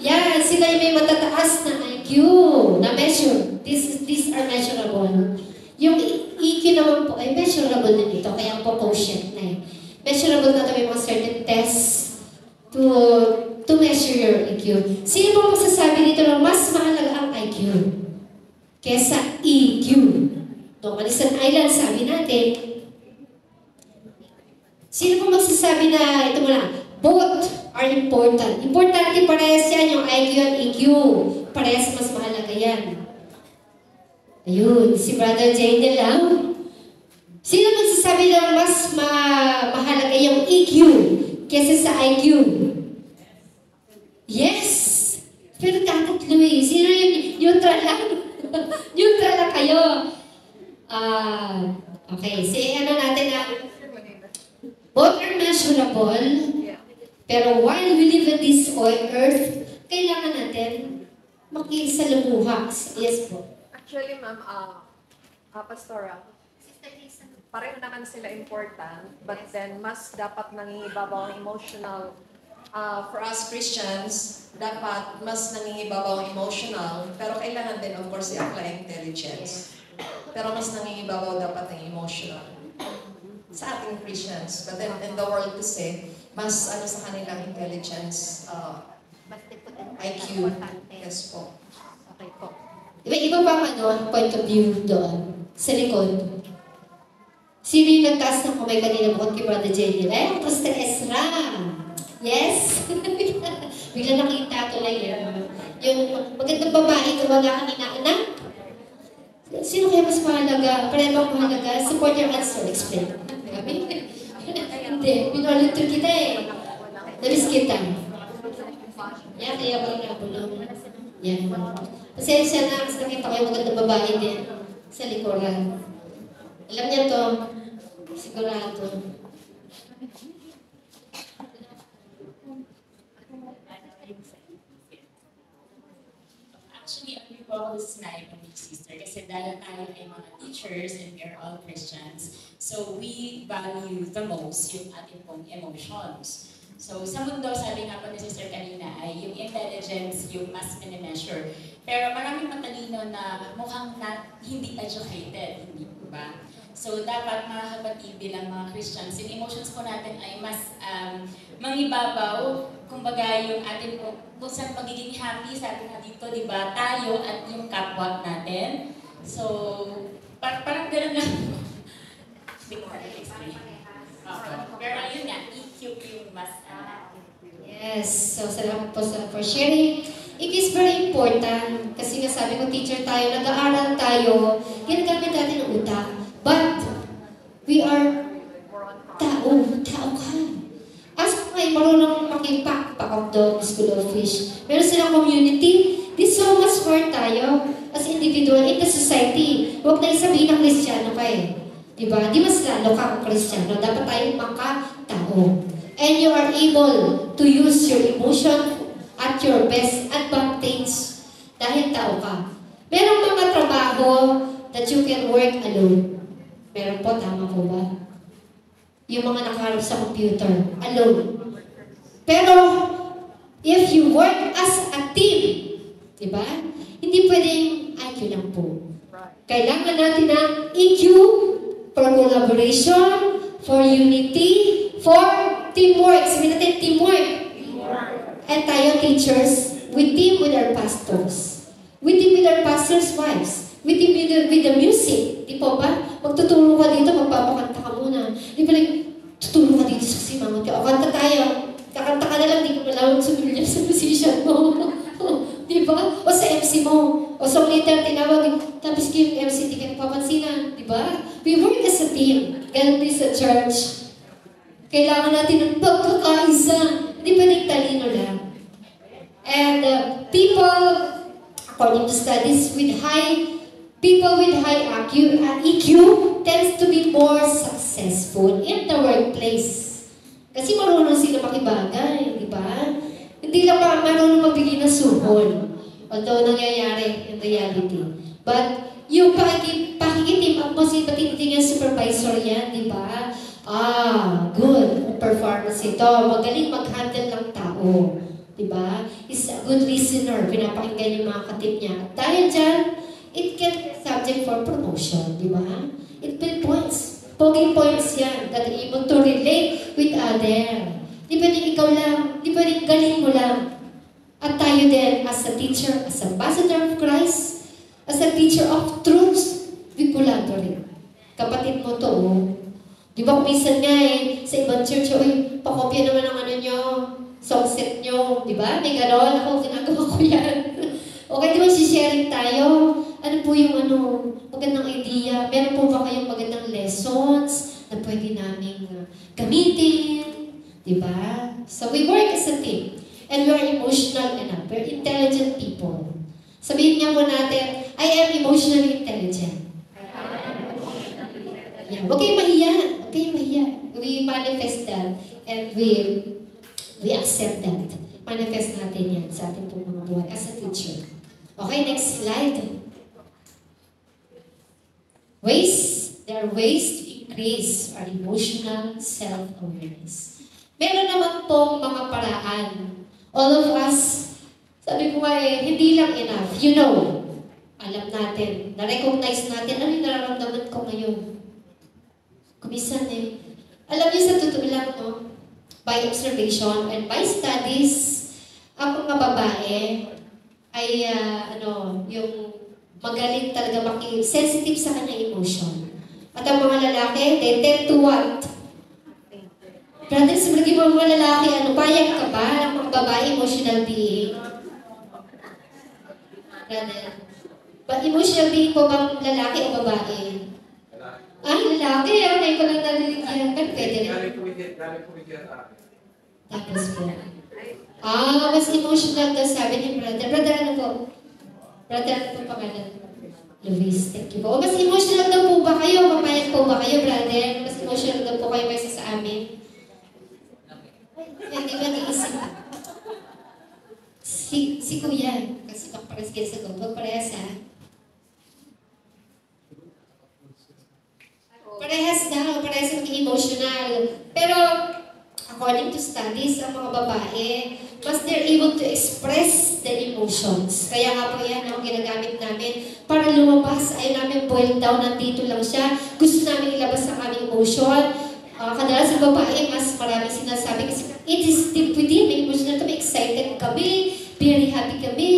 [SPEAKER 1] Yan, sila yung may matataas na IQ, na measure. These are measurable. Yung EQ naman po ay measurable din ito, kaya po quotient na eh. Measurable na ito, may mga certain tests to measure your EQ. Sino po magsasabi dito na mas mahalaga ang IQ kesa EQ? No, Manisan Island, sabi natin. Sino po magsasabi na, ito muna, both are important. Importante parehas yan, yung IQ at EQ. Parehas mas mahalaga yan. Ayun, si Brother Jane lang. Sino magsasabi na mas mahalaga yung EQ kesa sa IQ? Yes! Pero tatatlo eh. Sino yung neutral lang? Neutral lang kayo. Okay, ano natin na both are measurable, pero while we live in this earth, kailangan natin makisalamuha. Yes po.
[SPEAKER 2] Actually, ma'am, Pastora, pareho naman sila important, but then mas dapat nangingibabaw ang emotional. For us Christians, dapat mas nangingibabaw ang emotional, pero kailangan din, of course, i-apply intelligence. Pero mas nangingibabaw dapat ang emotional sa ating Christians. But then in the world kasi, mas ano sa kanilang intelligence, IQ. Yes po.
[SPEAKER 1] Okay po. Iba pang point of view doon, sa likod. Sino yung nagtaas ng kamay kanina bukod kay Brother Jenny? Pastor Ezra. Yes? Bigla nakita ko lang yan. Yung magandang babae, kumbaga kanina, anak? Sino kaya mas mahalaga? Pareho mahalaga? Support your answer. Explain. Hindi. Pinolito kita eh. Nabis kita. Yan, kaya ko lang nabulong. Yan. Pasensya na, kasi nakita ko yung magandang babae din sa likuran. Alam niya to. Sigurado.
[SPEAKER 9] Actually, ang recall is sinabi ko ni sister kasi dahil tayo ay mga teachers and we are all Christians, so we value the most yung ating pong emotions. So sa mundo, sabi nga po ni sister kanina, ay yung intelligence yung mas minimeasure. Pero maraming matalino na mukhang hindi educated, hindi po ba? So dapat mga kapatid bilang mga Christians, yung emotions po natin ay mas mangibabaw, kumbaga yung ating kung saan pagiging happy, sabi nga dito, di ba, tayo at yung kapwa natin. So, parang gano'n lang. Hindi ko explain. Pero yun nga, EQ yung mas
[SPEAKER 1] Yes. So, salamat po for sharing. It is very important. Kasi nga sabi ko, teacher tayo, nag-aaral tayo, ginagamit natin ang utak. But, we are tao. Tao ka. As kung ay marunong makipak of the school of fish. Meron silang community. There's so much more tayo as individual in the society. Huwag na isabihin na Kristiyano ka eh. Diba? Di mas lalo ka kung Kristiyano. Dapat tayong makatao. And you are able to use your emotion at your best advantage dahil tao ka. Merong mga trabaho that you can work alone. Meron po, tama po ba? Yung mga nakaharap sa computer, alone. Pero, if you work as a team, diba? Hindi pwedeng IQ lang po. Kailangan natin ng EQ for collaboration, for unity, for teamwork. Sabihin natin teamwork. And tayo teachers, we team with our pastors. We team with our pastors' wives. We team with the music. Di po ba? Magtuturo ka dito, magpapakanta ka muna. Di ba tuturo ka dito sa simangot ka. O kanta tayo. Kakanta ka na lang, di ko malawag sumilya sa musician mo. Di ba? O sa MC mo. O sa later tinawag. Tapos ganun din sa church. Kailangan natin ng pagkakaisa. Hindi pwedeng talino lang. And people, according to studies, people with high EQ tends to be more successful in the workplace. Kasi marunong sila makibagay, di ba? Hindi lang pa marunong magbigay ng suhol. Although nangyayari in reality. But yung pakikitim up mo sa tinitingnan supervisor yan, di ba? Good performance ito. Magaling mag-handle ng tao. Di ba? Is a good listener. Pinapakinggan yung mga katip niya. Dahil dyan, it can be subject for promotion. Di ba? It will points. Pogi points yan. That you're able to relate with other. Di pwedeng ikaw lang. Di pwedeng galing mo lang. At tayo din, as a teacher, as ambassador of Christ, as a teacher of truths, we collaborate. Kapatid mo to, Di ba minsan nga sa ibang church, pakopya naman ang nyo, song set nyo, di ba? May gano'n, ako ginagawa ko yan. Okay, di ba sharing tayo? Ano po yung magandang idea? Meron po ba kayong magandang lessons na pwede namin gamitin? Di ba? So we work as a team. And we are emotional enough. We're intelligent people. Sabihin nga po natin, I am emotionally intelligent. Yeah. Huwag kayong mahiya. Huwag kayong mahiya. We manifest that and we accept that. Manifest natin yan sa ating pong mga buhay as a teacher. Okay, next slide. There are ways to increase our emotional self-awareness. Meron naman pong mga paraan. All of us, sabi ko nga hindi lang enough. You know, alam natin, na-recognize natin, ano yung nararamdaman ko ngayon? Kumisan alam niyo sa totoo lang, no? By observation and by studies, ang mga babae ay, yung magaling talaga sensitive sa kanyang emotion. At ang mga lalaki, they tend to what? Brother, sabi mo mga lalaki, payag ka ba ng mga babae emotional being? Brother, emotional being po bang lalaki o babae? Lalaki, ngayon ko lang narinig yan. Pero pwede rin. Tapos po. Mas emotional daw sabi ni brother. Brother, ano po? Brother, ano po pangalan? Luis, thank you po. Mas emotional daw po ba kayo? Papayag po ba kayo, brother? Mas emotional daw po kayo kaysa sa amin? Hindi ba niisip? Si Kuya, kasi pares kayo sa gogo, parehas ha? Parehas daw, parehas maging emotional. Pero, according to studies, ang mga babae, mas they're able to express their emotions. Kaya nga po yan ang ginagamit namin para lumabas. Ayaw namin boil down, nandito lang siya. Gusto namin ilabas ang aming emotion. Kadalasan sa babae, mas marami sinasabi kasi it is deep within, may emotional kami, excited kami, very happy kami,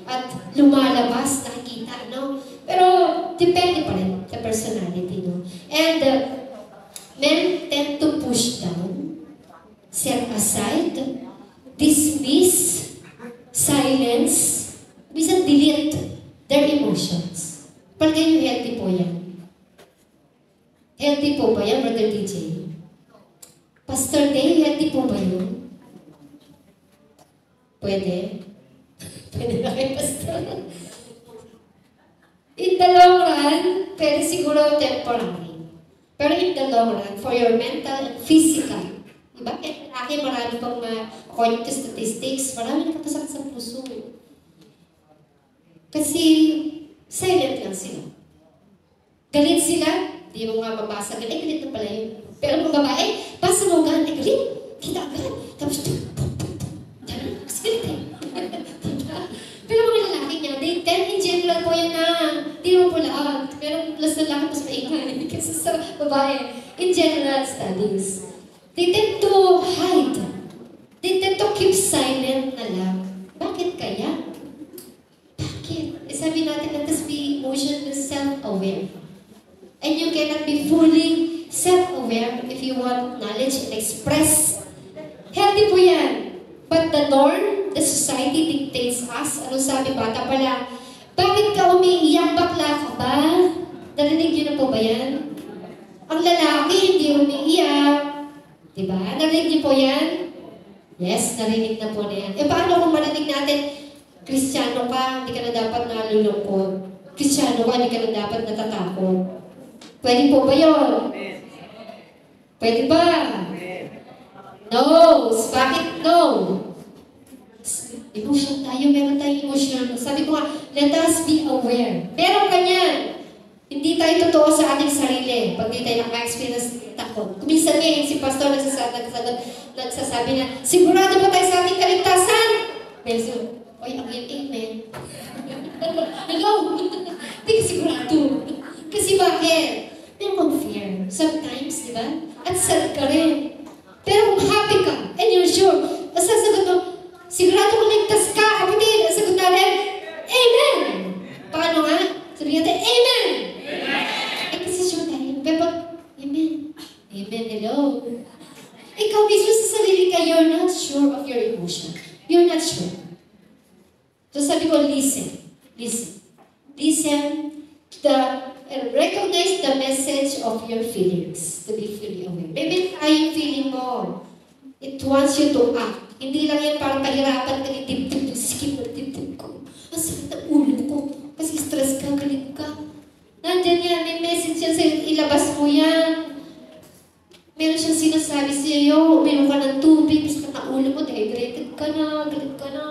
[SPEAKER 1] at lumalabas, nakikita, no? Pero, depende pa rin sa personality, no? And, men tend to push down, set aside, dismiss, silence, minsan delete their emotions. Palagay nyo, healthy po yan. Healthy po ba yan, Brother DJ? Pastor Day, healthy po ba yun? Pwede? Pwede na kayo, Pastor? In the long run, pwede siguro temporary. Pero in the long run, for your mental and physical, diba? Kaya lalaki, marami pang, according to statistics, marami nakapasakit sa puso. Kasi, silent lang sila. Galit sila, di mo nga mabasa, galit na pala yun. Pero kung babae, basa mo agad, galit, kita agad, tapos, gano'n, kasi galit eh. Pero mga lalaki niya, they tend in general po yan na, di mo po lahat. Pero plus na lahat, mas maingay kasi sa babae. In general studies, they tend to hide. They tend to keep silent na lang. Bakit kaya? Bakit? Sabi natin, let us be emotionally self-aware. And you cannot be fully self-aware if you want knowledge and express. Healthy po yan. But the norm, the society dictates us. Ano sabi bata pala? Bakit ka umiiyak? Bakla ka ba? Narinig yun na po ba yan? Ang lalaki, Diba? Narinig niyo po yan? Yes, narinig na po na yan. Eh, paano kung marinig natin, Kristiyano ka, hindi ka na dapat nalulungkot. Kristiyano ka, hindi ka na dapat natatakot. Pwede po ba yun? Pwede ba? No! Bakit no? Emotion tayo, meron tayong emotion. Sabi ko nga, let us be aware. Meron ka niyan. Hindi tayo totoo sa ating sarili pag di tayo naka-experience ng takot. Kuminsan ngayon, si pastor nagsasabi na, sigurado ba tayo sa ating kaligtasan? Pero, oy, ang yun, amen. Hello? Hindi ka sigurado. Kasi bakit? Meron kang fear. Sometimes, di ba? At sad ka rin. Pero kung happy ka, and you're sure, masasagot mo, sigurado kung ligtas ka, kapatid, ang sagot natin, amen! Paano nga? Sabi natin, amen! Eh, kasi sure tayo. Pero, amen. Amen, hello. Ikaw mismo sa sarili ka, you're not sure of your emotion. You're not sure. So sabi ko, listen. Listen. Listen and recognize the message of your feelings to be fully aware. Maybe yung feeling mo. It wants you to act. Hindi lang yan parang pahirapan ka ni dibdib, skip na dibdib ko. Ang sakit ang ulo ko. Kasi stress ka, galit ka. Nandyan yan, may message yan sa'yo, ilabas mo yan. Meron siyang sinasabi sa'yo, uminom ka ng tubig, basta na ulo mo, dehydrated ka na, galit ka na.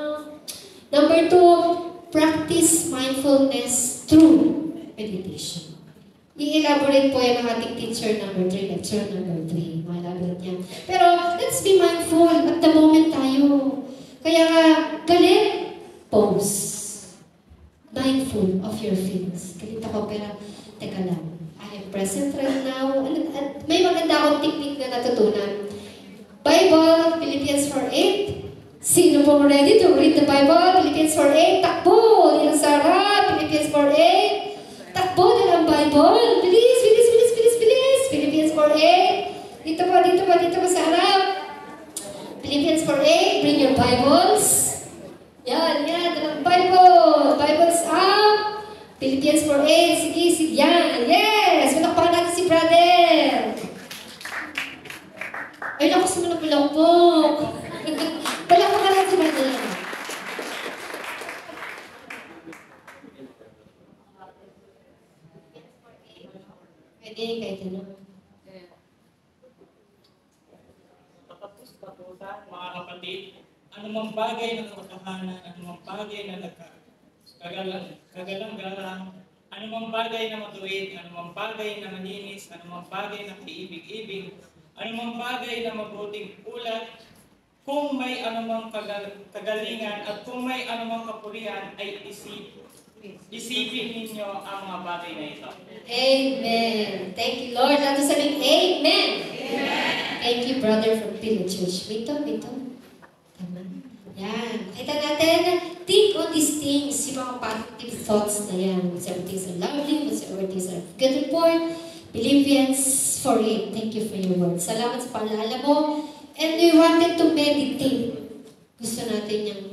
[SPEAKER 1] Number 2, practice mindfulness through meditation. I-elaborate po yan ng ating teacher number 3, lecture number 3. Ma-elaborate yan. Pero let's be mindful at the moment tayo. Kaya nga, galit, pause. Mindful of your feelings. Galit ako, pero teka lang. I am present right now. At may maganda akong technique na natutunan. Bible, Philippians 4:8. Sino po ready to read the Bible? Philippians 4:8. Takbo! Yan ang sarap. Philippians 4:8. Takbo na ang Bible. Bilis, bilis, bilis, bilis, bilis. Philippians 4:8. Dito po sa harap. Philippians 4:8. Bring your Bibles. Yan, ang Bible. Bibles up. Philippians 4:8. Sige, yan. Yes! Malakpakan natin si brother. Ay, lakas naman ang pulampok. Palakpakan natin si brother. Pwede kahit ano.
[SPEAKER 10] Katapusan, mga kapatid, anumang bagay na katotohanan, anumang bagay na kagalang-galang, anumang bagay na matuwid, anumang bagay na malinis, anumang bagay na kaibig-ibig, anumang bagay na mabuting ulat, kung may anumang kagalingan at kung may anumang kapurihan ay isipin ninyo ang mga bagay na ito.
[SPEAKER 1] Amen. Thank you, Lord. Lahat sa sabihin, Amen. Amen. Thank you, brother from Pilo Church. Ito. Tama. Yan. Kita natin, think on these things, yung mga positive thoughts na yan. Whatever things are lovely, whatever things are good report. Philippians 4:8. Thank you for your word. Salamat sa paalala mo. And we wanted to meditate. Gusto natin yung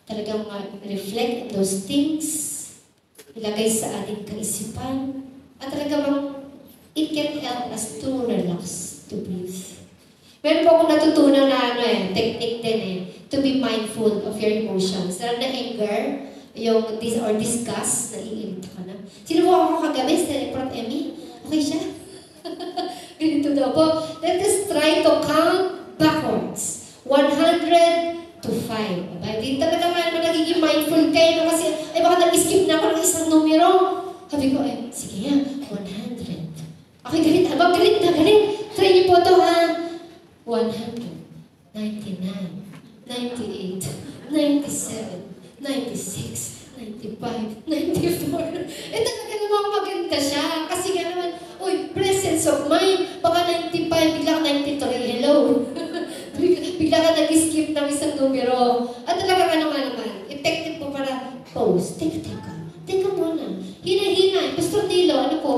[SPEAKER 1] talagang reflect on those things, ilagay sa ating kaisipan, at talagang it can help us to relax, to breathe. Meron po akong natutunan na technique din to be mindful of your emotions. Lalo na anger, or disgust, naiinit ka na. Sino po ako kagabi? Sa Prof. Emmy? Okay siya? Ganito daw po. Let us try to count backwards. 100 to 5. Hindi talaga nagiging mindful kayo kasi baka nag-skip na ako ng isang numero. Sabi ko, sige nga, 100. Okay, galit. Galit. Try niyo po ito, ha? 100, 99, 98, 97, 96, 95, 94. Talaga namang maganda siya. Kasi nga naman, presence of mind. Baka 95, bigla ka 93. Hello. Bigla ka nag-skip ng isang numero. At talaga naman, effective po para pause. Teka muna. Hina-hina. Pastor Dilo, ano po?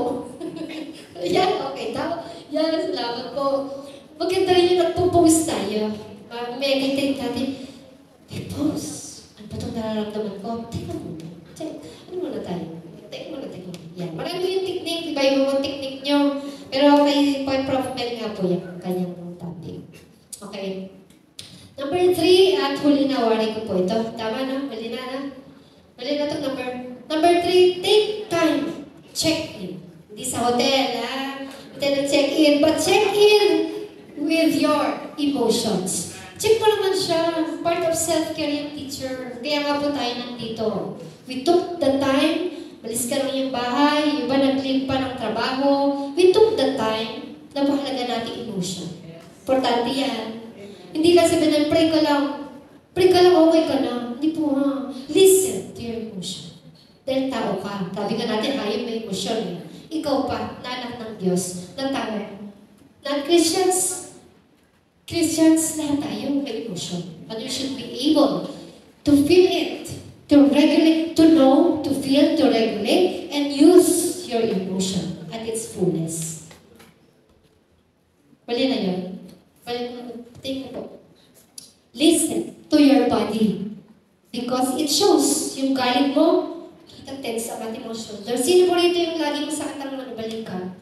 [SPEAKER 1] Yan, okay. Yan, salamat po. Maganda rin yung nagpo-pause tayo. Meditate natin. Pause. Ano ba itong nararamdaman ko? Teka muna. Ano muna tayo? Teka muna. Yan. Marami yung technique. Iba yung technique nyo. Pero kay Prof. Mel nga po yung kanyang topic. pinawari ko po ito. Tama na? Mali na na? Mali na ito. Number 3, take time. Check in. Hindi sa hotel, ha? Hotel na check in. But check in with your emotions. Check mo naman siya. Part of self-care yung teacher. Kaya nga po tayo nandito. We took the time. Malis ka lang yung bahay. Iba nag-leave pa ng trabaho. We took the time na mahalaga natin emotion. Importante yan. Hindi lang sabihin, pray ka lang. Pray ka lang, okay ka na. Hindi po ha. Listen to your emotion. Dahil tao ka. Sabi nga natin, ayaw may emotion eh. Ikaw pa, na anak ng Diyos, na tao. Non-Christians, Christians, lahat tayo may emotion. But you should be able to feel it, to regulate, to know, to feel, to regulate, and use your emotion at its fullness. Mali na yun. Take po. Listen to your body. Because it shows yung galit mo, tense ang ating mga shoulder. Sino po rito yung lagi masakit ang balik ka?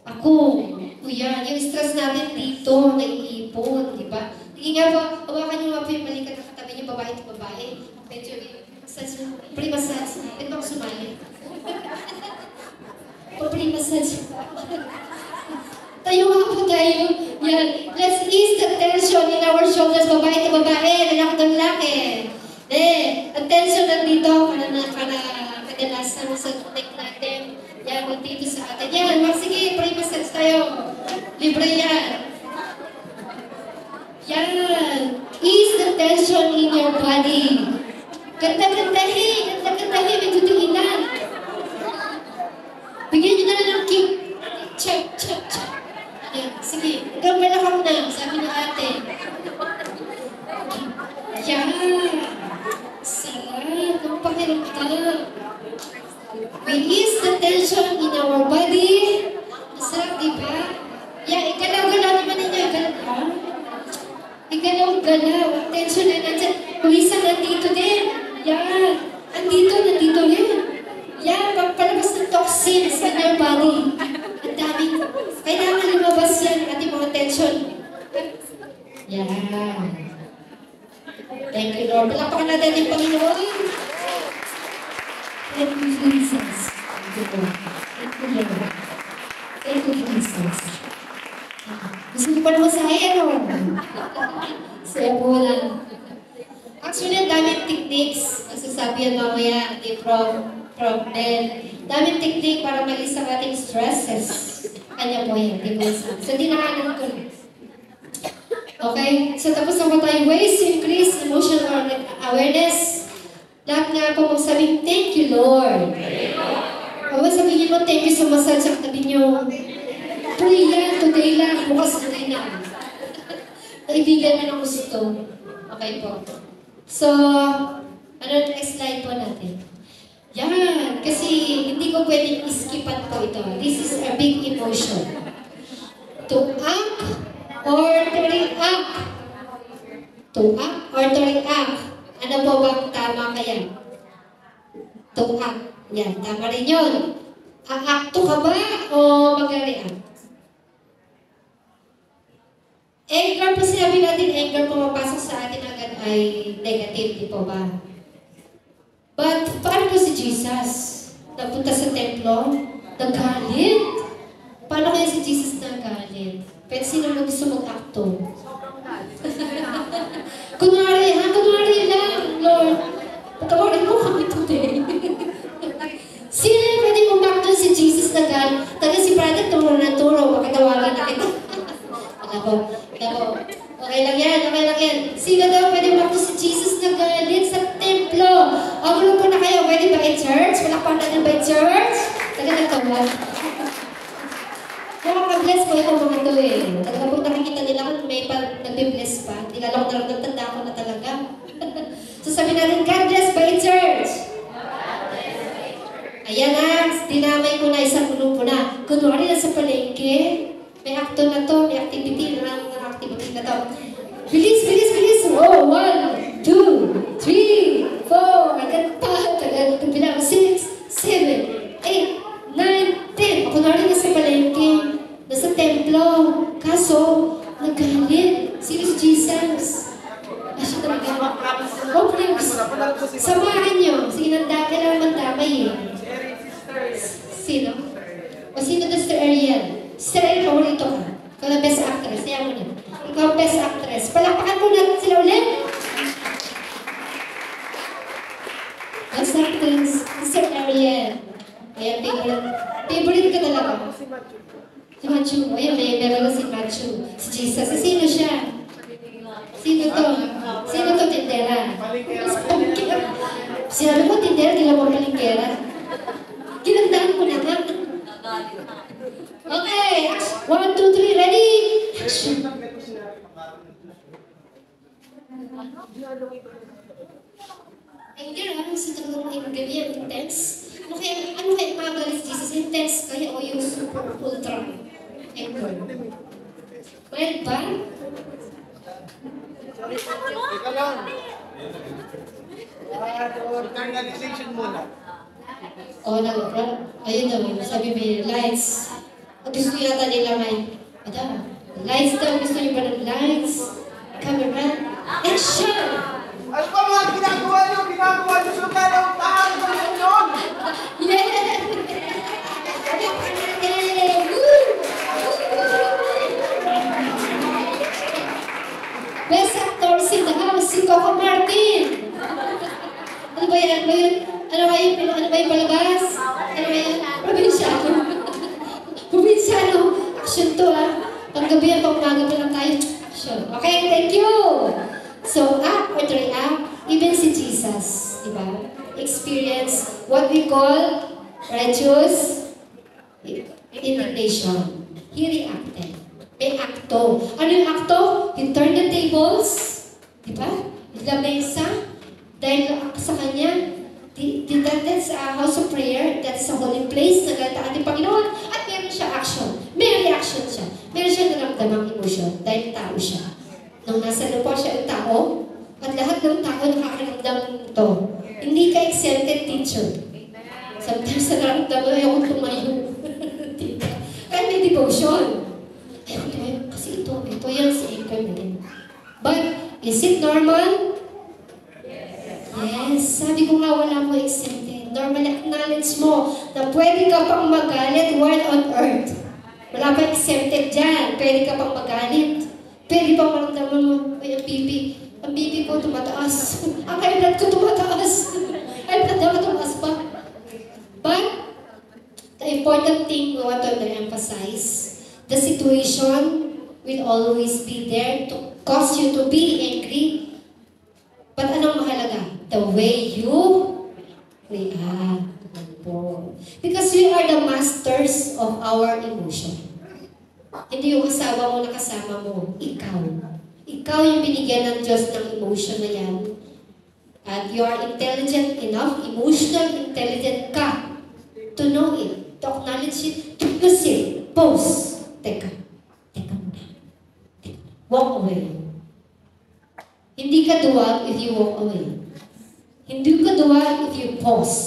[SPEAKER 1] Ako. Kuya, yung stress natin dito, naiipon, di ba? Hindi nga ba, hawakan nyo nga po yung balikat na katabi niyo, babae at babae. Medyo, pre-massage. Pwede bang sumali? Pre-massage. Tayo nga po tayo. Yan. Let's ease the tension in our shoulders, babae at babae, lalaki at lalaki. Ang tension nandito, kadalasan sa neck natin. Yan, dito sa atin. Yan, sige, pre-massage tayo. Libre yan. Yan. Ease the tension in your body. Ganda-gandahin. Ganda-gandahin. May tutuinan. Bigyan nyo na lang ng kick. Check, check, check. Yan, sige. Hanggang malakang na, sabi ng ate. Yan. Sarap. Ang pakiramdam. We ease the tension in our body. Masarap, di ba? Yan, igalaw-galaw naman ninyo. Igalaw. Igalaw-galaw. Ang tension na nandyan. Kuwisa nandito din. Yan. Nandito rin. Yan, pagpalabas ng toxins in your body. Ang daming. Kailangan lumabas yan ating mga tension. Yan. Thank you, Lord. Palakpakan natin yung Panginoon. Thank you, Jesus. Thank you, Lord. Thank you, Lord. Thank you, Jesus. Gusto niyo pa naman sa aero. Saya po lang. Actually, ang daming techniques. Masasabi yan mamaya, from Nel. Daming technique para malis ang ating stresses. Kanya po yan, di ko sabi. So, dinaanan ko. Okay? So, tapos naman tayo ways to increase emotional awareness. Lahat nga po magsabing, thank you, Lord. O, sabihin mo, thank you sa massage sa katabi nyo. Pray yan, today lang, bukas today na. Naibigan mo ng gusto. Okay po. So, ano next slide po natin? Yan, kasi hindi ko pwedeng iskipan po ito. This is a big emotion. To act or to react. To act or to react. Ano po bang tama kaya? To act. Yan, tama rin yun. Aakto ka ba o mag-react? Anger po sinabi natin, anger pumapasok sa atin agad ay negative, di po ba? But paano po si Jesus? Napunta sa templo? Nagalit? Paano kaya si Jesus nagalit? Pero sino mo gusto mag-akto? Kunwari lang, Lord. Patawarin mo kami today. Sino yung pwede mag-akto si Jesus nagalit? Taga si Brother, turo na turo. Pakatawagan na kita. Ako. Okay lang yan. Sino daw pwede makto si Jesus nagalit sa templo? O, grupo na kayo. Pwede ba i-church? Wala pa natin ba i-church? Taga-nagkawa. Nakaka-bless po ito mga ito eh. Talaga po nakikita nila kung may nag-bless pa. Hindi ka lang tanda ko na talaga. So sabi natin, God bless by church. Ayan na, dinamay ko na isang grupo na. Kunwari na sa palengke. May akto na to, may activity na to. Bilis! Oh, 1, 2, 3, 4, agad pa. Bilang 6, 7, 8, 9, 10. Ako na rin nasa palengke, nasa templo. Kaso, nagalit. Sino si Jesus? Siya talaga. Ariel. Sister Ariel, paborito ka. Ikaw na best actress. Kaya mo na. Ikaw ang best actress. Palakpakan mo natin sila ulit. Best actress, Sister Ariel. Ayan, favorite ka talaga. Si Matthew. Ayan, meron na si Matthew. Si Jesus. Sino siya? Sino to? Sino to, tindera? Sinabi ko, tindera, di lang mo palingkera. Ginandaan ko naman. Okay, 1, 2, 3, ready? Action. Ay, hindi lang, sa talagang ay magabi yan, intense. Ano kaya mga galis Jesus? Intense kaya o yung super ultra? Ever. Well, ba?
[SPEAKER 7] Teka lang. Organization muna.
[SPEAKER 1] Ayun daw, sabi may lights. Gusto yata nila may, lights daw, gusto niyo ba ng lights? Camera, action!
[SPEAKER 7] Ano ba mga ginagawa niyo? Ginagawa niyo sa lugar ng tahan ko sa inyo?
[SPEAKER 1] Yeah! Best actors in the house, si Coco Martin! Ano ba yan? Ano ba yung palabas? Ano ba yan? Probinsyano. Probinsyano. Action to Panggabi at pang-umaga pa lang tayo. Action. Okay, thank you! So, act or try act, even si Jesus, di ba? Experience what we call righteous indignation. He reacted. May akto. Ano yung akto? He turned the tables, di ba? Lamesa. Dahil sa kanya, that's a house of prayer, that's a holy place, nagalata ating Panginoon, at meron siya action. May reaction siya. Meron siya naramdamang emotion dahil tao siya. Nung nasa lupa siya ang tao, at lahat ng tao nakakaramdam nito. Hindi ka exempted, teacher. Sometimes nararamdaman, ayaw kong tumayo. Kaya may devotion. Ayaw kong tumayo, kasi ito yan si April. But, is it normal? Yes. Sabi ko nga, wala mo exempted. Normal, acknowledge mo na pwede ka pang magalit while on earth. Wala pa exempted dyan. Pwede ka pang magalit. Pwede pang maramdaman mo, ay, ang BP ko tumataas. Ang high blood ko tumataas. High blood dapat tumaas pa. But, the important thing we want to emphasize, the situation will always be there to cause you to be angry. But anong mahalaga? The way you react. Because we are the masters of our emotion. Hindi yung asawa mo na kasama mo, ikaw. Ikaw yung binigyan ng Diyos ng emotion na yan. At you are intelligent enough, emotional intelligent ka to know it, to acknowledge it, to use it. Pause. Teka muna. Walk away. Hindi ka duwag if you walk away. Hindi ka duwag if you pause.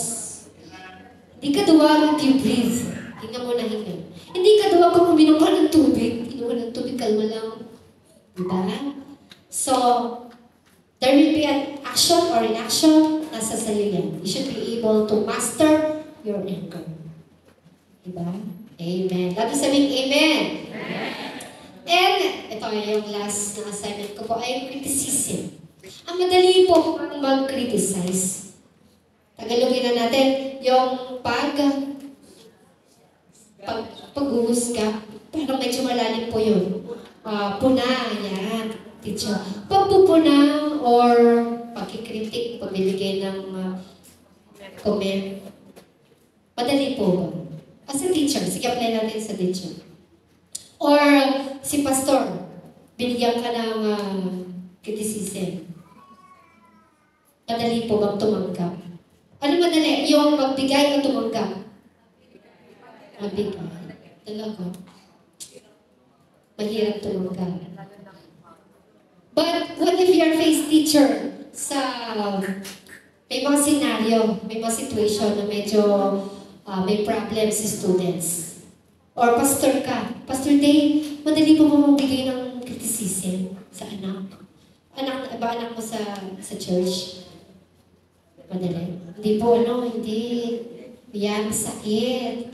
[SPEAKER 1] Hindi ka duwag if you breathe. Hinga mo na hinga. Hindi ka duwag kung uminom ka ng tubig. Inom ka ng tubig, kalma lang. Diba? So, there will be an action or reaction. Nasa sa'yo yan. You should be able to master your anger. Diba? Amen. Lagi sabing amen. And, ito yung last na assignment ko po ay criticism. Ang madali po mag-criticize. Tagalogin na natin yung paghuhusga. Parang medyo malalim po yun. Puna, yan. Teacher. Pagpupuna or pagkikritik, pagbibigay ng comment. Madali po ba? As a teacher, sige apply natin sa teacher. Or si pastor, binigyan ka ng criticism. Madali po bang tumanggap? Ano madali? Yung magbigay o tumanggap? Magbigay. Talaga. Mahirap tumanggap. But what if you're face teacher sa may mga senaryo, may mga situation na medyo may problem si students? Or pastor ka. Pastor Day, madali po mo magbigay ng criticism sa anak. Anak mo sa church? Madali. Hindi po, hindi. Yan, sakit.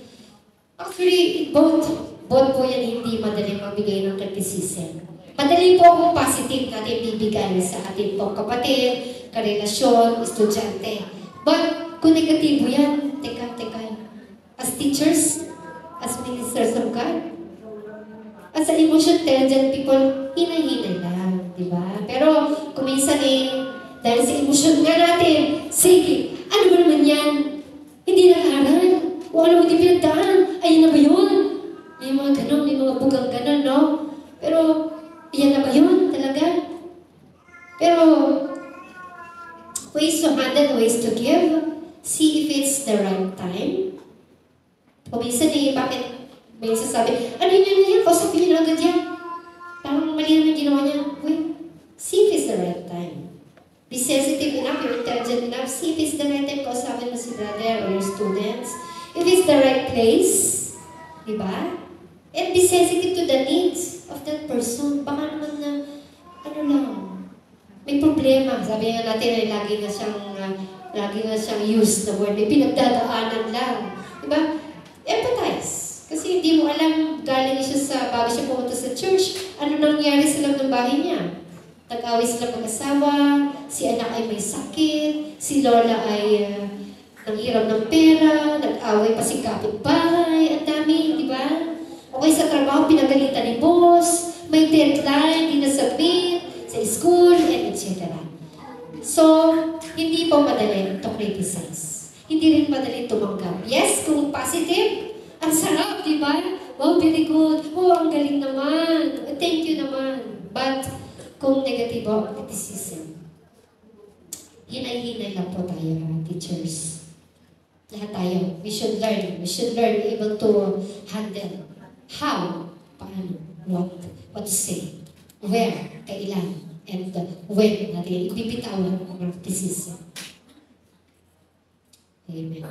[SPEAKER 1] Actually, both po yan hindi madaling magbigay ng criticism. Madali po akong positive natin bibigay sa ating pong kapatid, karelasyon, estudyante. But kung negatibo yan, teka. As teachers, as ministers of God, as an emotion intelligent people, hinay-hinay lang, di ba? Pero kung minsan dahil sa emosyon nga natin, sige, ano ba naman yan? Hindi nag-aaral. O ano hindi pinagdaan? Ayun na ba yun? May mga ganon, may mga bugang ganon, no? Pero, yan na ba yun talaga? Pero, ways to handle, ways to give. See if it's the right time. O minsan bakit may sasabi, ano yun? Kausapin niyo na agad yan. Parang mali naman ginawa niya. Wait, see if it's the right time. Be sensitive enough, you're intelligent enough. See if it's the right time, kausapin mo si brother or your students. If it's the right place, di ba? And be sensitive to the needs of that person. Baka naman na, may problema. Sabi nga natin, lagi na siyang use the word. May pinagdadaanan lang. Di ba? Empathize. Kasi hindi mo alam, galing siya bago siya pumunta sa church, ano nangyari sa loob ng bahay niya. Nag-away sila mag-asawa, si anak ay may sakit, si lola ay nanghiram ng pera, nag-away pa si kapitbahay, ang dami, di ba? Okay, sa trabaho, pinagalitan ni boss, may deadline, di na-submit, sa school, and etc. So, hindi po madali to criticize. Hindi rin madali tumanggap. Yes, kung positive, ang sarap, di ba? Wow, very good. Oh, ang galing naman. Thank you naman. But, kung negatibo ang criticism, hinay-hinay lang po tayo, teachers. Lahat tayo. We should learn. We should learn able to handle. How? Paano? What to say? Where? Kailan? And when natin ibibitawan ang criticism. Amen.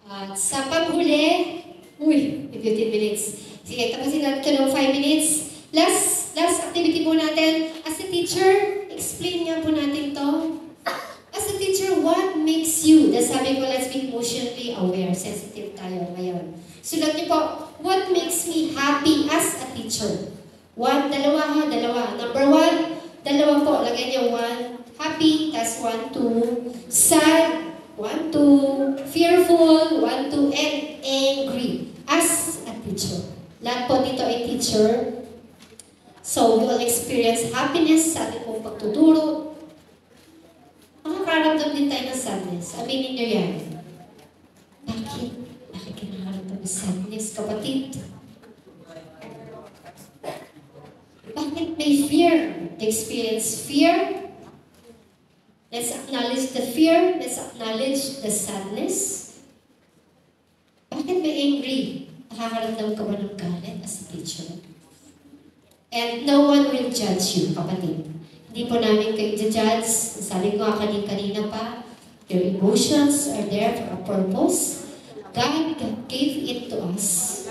[SPEAKER 1] At sa panghuli, 15 minutes. Sige, tapusin natin ng 5 minutes. Last activity po natin. As a teacher, explain nga po natin to. As a teacher, what makes you? Sabi ko, let's be emotionally aware. Sensitive tayo ngayon. Sulat niyo po, what makes me happy as a teacher? Dalawa. Number 1, dalawa po. Lagay niyo 1, happy, tas 1, 2, sad, 1, 2, fearful, 1, 2, and angry. As a teacher. Lahat po dito ay teacher. So, we will experience happiness sa ating pong pagtuturo. Makakaramdam din tayo ng sadness. Aminin nyo yan. Bakit? Bakit ka nakakaramdam ng sadness, kapatid? Bakit may fear? Experience fear? Let's acknowledge the fear. Let's acknowledge the sadness. Bakit may angry? Nakakaramdam ka ba ng galit as a teacher? And no one will judge you, kapatid. Hindi po namin kayo judge. Sabi ko kanina pa, your emotions are there for a purpose. God gave it to us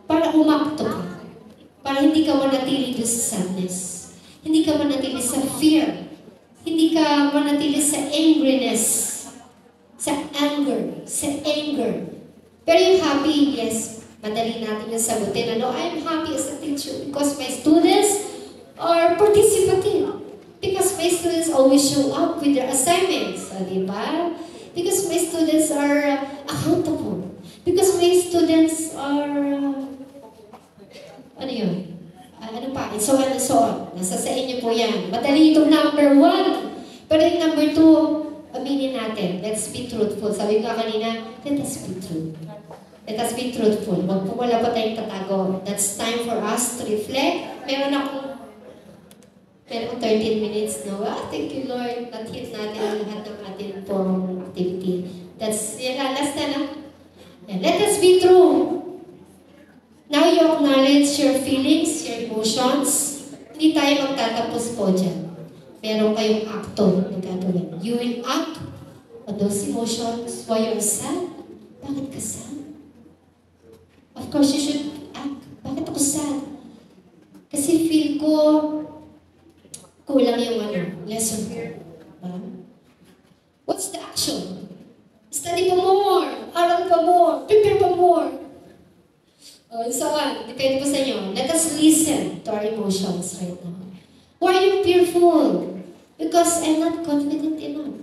[SPEAKER 1] para umakto ka. Para hindi ka manatili doon sa sadness. Hindi ka manatili sa fear. Hindi ka manatili sa angriness. Sa anger. Pero yung happy, yes, madali natin yung sagutin. I'm happy as a teacher because my students are participative. Because my students always show up with their assignments. Di ba? Because my students are accountable. Because my students are... and so on and so on. Nasa sa inyo po yan. Madali itong number 1. Pero yung number 2, aminin natin. Let's be truthful. Sabi ko kanina, let us be true. Let us be truthful. Wala pa tayong tatago. That's time for us to reflect. Meron akong 13 minutes na. Thank you, Lord. Nathit natin ang lahat ng ating pong activity. That's, last na lang. Let us be true. Now you acknowledge your feelings, your emotions. Hindi tayo magtatapos po dyan. Meron kayong akto na gagawin. You will act on those emotions. Why you're sad? Bakit ka sad? Of course, you should act. Bakit ako sad? Kasi feel ko kulang yung lesson ko. What's the action? Study pa more, aral pa more, prepare pa more. So on, depende po sa inyo. Let us listen to our emotions right now. Why are you fearful? Because I'm not confident enough.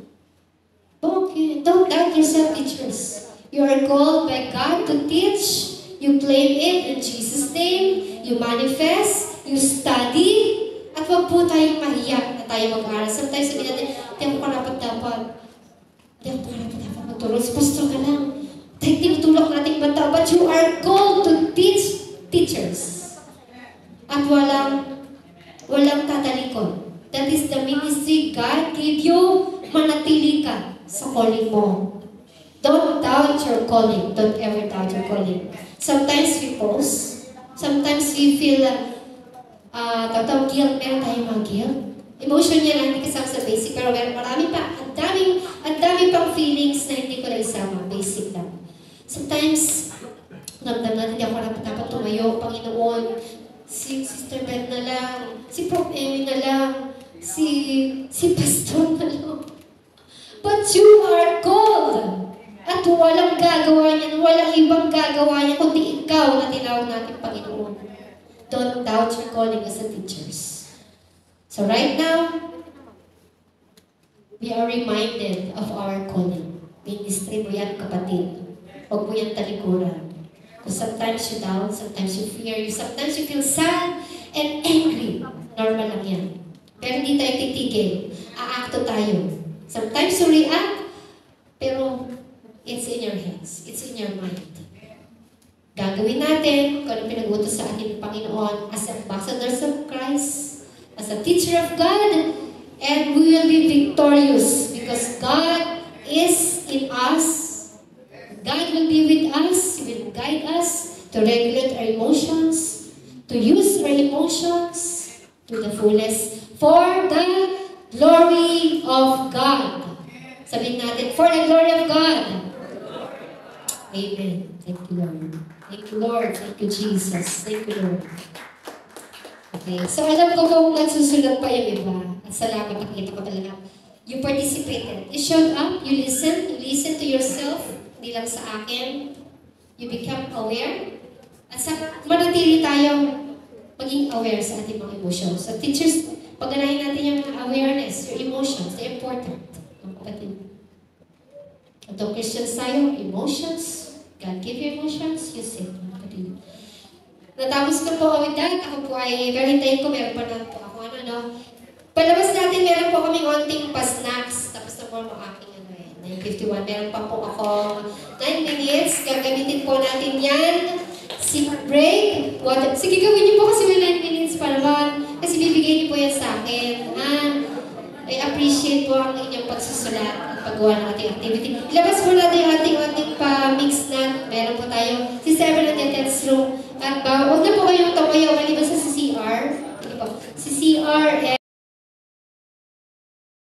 [SPEAKER 1] Okay, don't doubt yourself, teachers. You are called by God to teach. You claim it in Jesus' name. You manifest. You study. At wag po tayong mahiya na tayo mag-aaral. Sometimes sabihin natin, di ako karapat-dapat. Di ako karapat-dapat magturo. Pastor ka lang. Dahil tinutulak nating bata. But you are called to teach teachers. At walang tatalikod. That is the ministry God gave you. Manatili ka sa calling mo. Don't doubt your calling. Don't ever doubt your calling. Sometimes we pause. Sometimes we feel guilt. Meron tayong mga guilt. Emotion niya lang, hindi kasama sa basic. Pero marami pa. Ang dami pang feelings na hindi ko na isama. Basic lang. Sometimes, ramdam natin, hindi ako dapat tumayo. Panginoon, si Sister Beth na lang. Si Prof. Emmy na lang. Si Pastor na lang. But you are called. At walang gagawa niya, walang ibang gagawa niya, kundi ikaw na tinawag natin Panginoon. Don't doubt your calling as a teachers. So right now, we are reminded of our calling. Ministry mo yan, kapatid. Huwag mo yan talikuran. Because sometimes you doubt, sometimes you fear, sometimes you feel sad and angry. Normal lang yan. Pero hindi tayo titigil. Aakto tayo. Sometimes you react, pero it's in your hands. It's in your mind. Gagawin natin kung ano pinag-utos sa ating Panginoon as ambassadors of Christ, as a teacher of God, and we will be victorious because God is in us. God will be with us. He will guide us to regulate our emotions, to use our emotions to the fullest for the glory of God. Sabihin natin, for the glory of God. Amen. Thank you, Lord. Thank you, Lord. Thank you, Jesus. Thank you, Lord. Okay. So, alam ko kung nagsusulat pa yung iba. At salamat, nakita ko talaga. You participated. You showed up. You listened. You listened to yourself. Hindi lang sa akin. You become aware. At manatili tayong maging aware sa ating mga emotions. So, teachers, pagganahin natin yung awareness, your emotions. They're important. Ang kapatid. At Christians tayo, emotions. God give you emotions, use it. Natapos ko po with that. Ako po ay, pero hintayin ko, meron pa na po ako. Palabas natin, meron po kami onting pa-snacks. Tapos na po ang aking 9:51. Meron pa po ako 9 minutes. Gagamitin po natin yan. Break. Water. Sige, gawin niyo po kasi may 9 minutes pa naman. Kasi bibigay niyo po yan sa akin. I appreciate po ang inyong pagsusulat at paggawa ng ating activity. Ilabas po natin yung ating pa-mix na